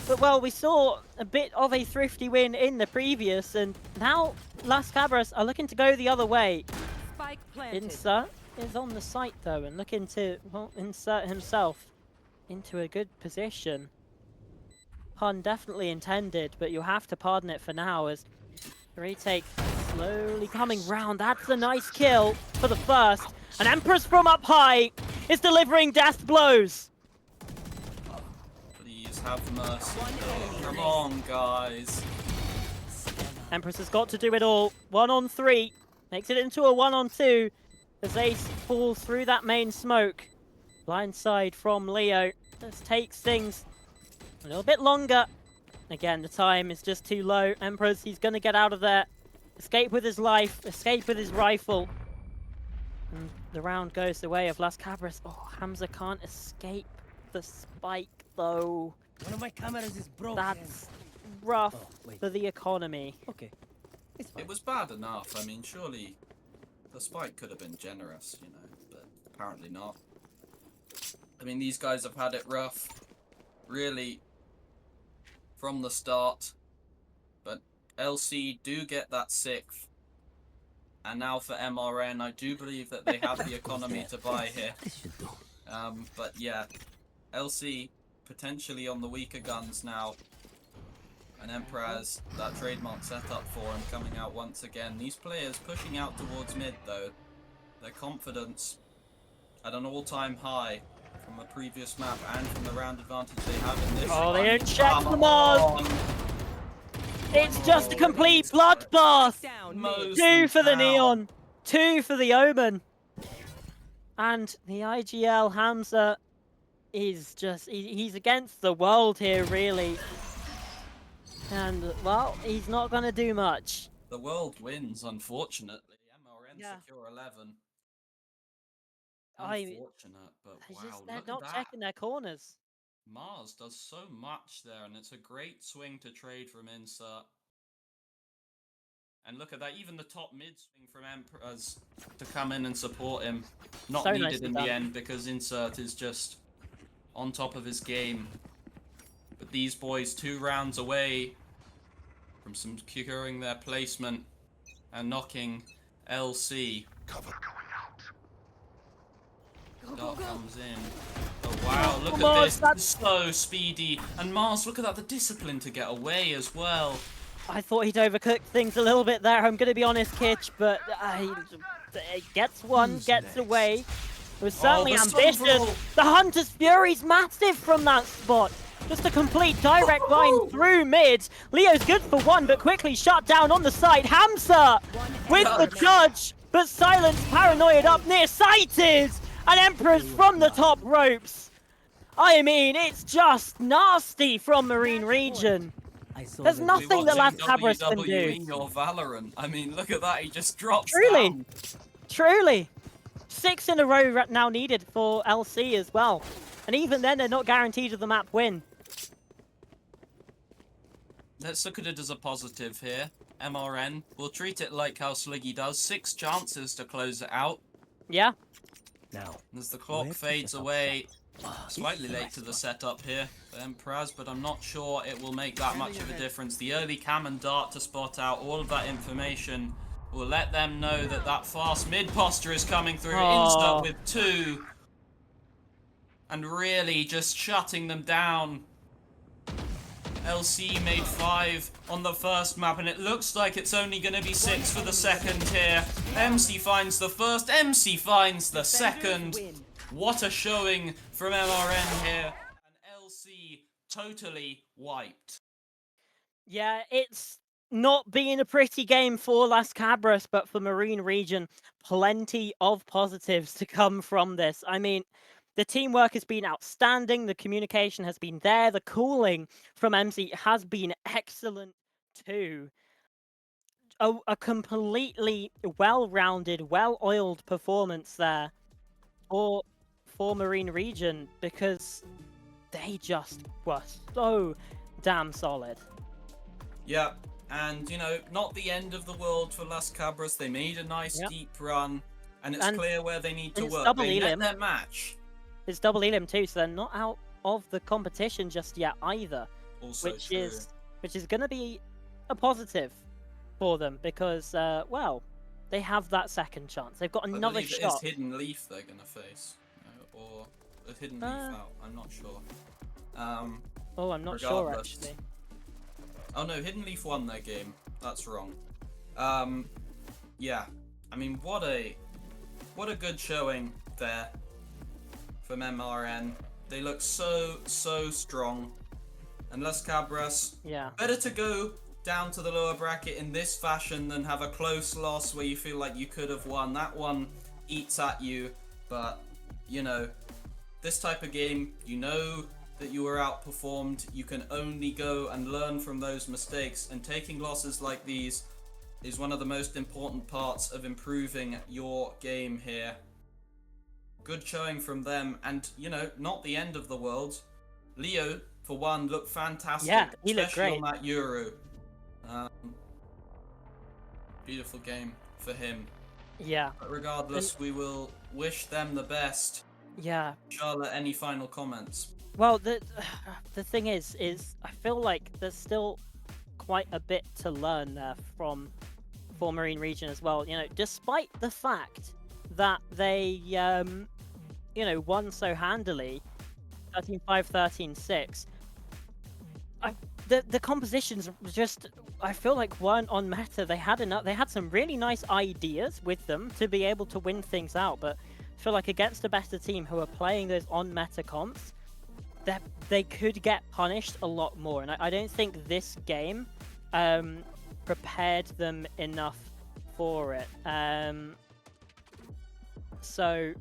But well, we saw a bit of a thrifty win in the previous, and now Las Cabras are looking to go the other way. Spike planted. Insert is on the site though, and looking to insert himself into a good position. Pun definitely intended, but you'll have to pardon it for now as the retake slowly coming round. That's a nice kill for the first. And Empress from up high is delivering death blows. Please have mercy. Come on, guys. Empress has got to do it all. 1 on 3. Makes it into a 1 on 2 as Ace falls through that main smoke. Blindside from Leo. This takes things a little bit longer. Again, the time is just too low. Empress, he's going to get out of there. Escape with his life. Escape with his rifle. And the round goes the way of Las Cabras. Oh, Hamza can't escape the spike, though. One of my cameras is broken. That's rough wait. for the economy. Okay. It's fine. It was bad enough. I mean, surely the spike could have been generous, you know, but apparently not. I mean, these guys have had it rough, really, from the start. But LC do get that 6th. And now for MRN, I do believe that they have the economy to buy here. This should do. But yeah, LC potentially on the weaker guns now. And Emperor's that trademark setup for him coming out once again. These players pushing out towards mid though. Their confidence at an all-time high from the previous map and from the round advantage they have in this. Oh, they one. don't check Come the Mars. on. It's just a complete bloodbath. Down. Most 2 for the down. Neon. 2 for the Omen. And the IGL Hamza is just, he's against the world here, really. And, well, he's not going to do much. The world wins, unfortunately. MRN Yeah. secure 11. I- Unfortunate, but wow, They're look not at that. checking their corners. Mars does so much there, and it's a great swing to trade from Insert. And look at that, even the top mid swing from Emperors to come in and support him. Not So needed nicely in done. the end because Insert is just on top of his game. But these boys 2 rounds away from securing their placement and knocking LC. Cover going out. Dart comes in. Oh wow, look at Mars, this. that's- So speedy. And Mars, look at that, the discipline to get away as well. I thought he'd overcooked things a little bit there, I'm going to be honest, Kitch, but he gets one, Who's gets next? away. It was certainly the ambitious. stumble. The Hunter's Fury's massive from that spot. Just a complete direct line through mid. Leo's good for 1, but quickly shut down on the side. Hamza with the judge, but Silence paranoid up near sighted. And Emperor's from the top ropes. I mean, it's just nasty from Marine Region. I saw There's the- nothing that Las Cabras can do. WWE or Valorant. I mean, look at that, he just drops Truly. down. Truly. 6 in a row now needed for LC as well. And even then, they're not guaranteed of the map win. Let's look at it as a positive here. MRN, we'll treat it like how Sliggy does. 6 chances to close it out. Yeah. Now. As the clock Where to fades set up away, Ah, slightly it's late to the setup here for Emperors, but I'm not sure it will make that much of a difference. The early cam and dart to spot out all of that information will let them know that that fast mid posture is coming through. Oh. Insert with 2. And really just shutting them down. LC made 5 on the first map, and it looks like it's only going to be 6 for the second here. MC finds the first, MC finds the second. What a showing from MRN here. And LC totally wiped. Yeah, it's not been a pretty game for Las Cabras, but for Marine Region, plenty of positives to come from this. I mean, the teamwork has been outstanding. The communication has been there. The cooling from MC has been excellent too. A completely well-rounded, well-oiled performance there for Marine Region, because they just were so damn solid. Yeah, and not the end of the world for Las Cabras. They made a nice Yep. deep run, and it's And clear where they need to it's work. double They elim. met their match. It's double elim too, so they're not out of the competition just yet either, Also which true. is going to be a positive for them, because well, they have that second chance. They've got I another believe it is shot. Hidden Leaf they're gonna face, or a Hidden Leaf out. I'm not sure. Oh, I'm not sure regardless. actually. Oh no, Hidden Leaf won their game. That's wrong. Yeah. I mean, what a good showing there from MRN. They look so strong. And Las Cabras, Yeah. better to go down to the lower bracket in this fashion than have a close loss where you feel like you could have won. That one eats at you, but this type of game, that you were outperformed. You can only go and learn from those mistakes, and taking losses like these is one of the most important parts of improving your game here. Good showing from them, and not the end of the world. Leo, for one, looked fantastic, Yeah, he looked especially great. on that Euro. Beautiful game for him. Yeah. But regardless, we will wish them the best. Yeah. Charlotte, any final comments? Well, the thing is I feel like there's still quite a bit to learn there for Marine Region as well. Despite the fact that they won so handily, 13-5, 13-6. The compositions just, I feel like, weren't on meta. They had some really nice ideas with them to be able to win things out, but I feel like against a better team who are playing those on meta comps, that they could get punished a lot more. And I don't think this game prepared them enough for it. So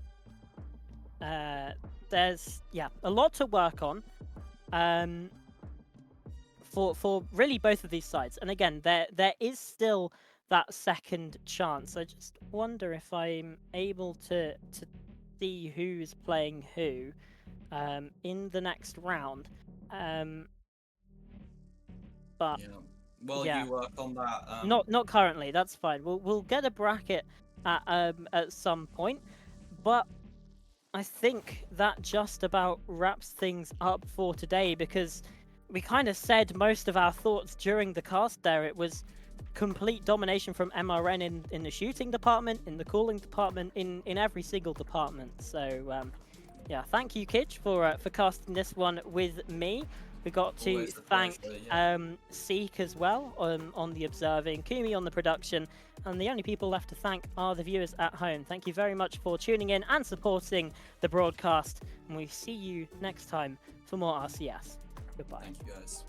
there's a lot to work on for really both of these sides. And again, there is still that second chance. I just wonder if I'm able to see who's playing who in the next round. But Yeah. Well, yeah. you work on that. Not currently. That's fine. We'll get a bracket at some point, but I think that just about wraps things up for today, because we kind of said most of our thoughts during the cast there. It was complete domination from MRN in the shooting department, in the cooling department, in every single department. So yeah, thank you, Kidge, for casting this one with me. We got to Always a thank pleasure, yeah. Seek as well on the observing, Kumii on the production, and the only people left to thank are the viewers at home. Thank you very much for tuning in and supporting the broadcast, and we see you next time for more RCS. Goodbye. Thank you, guys.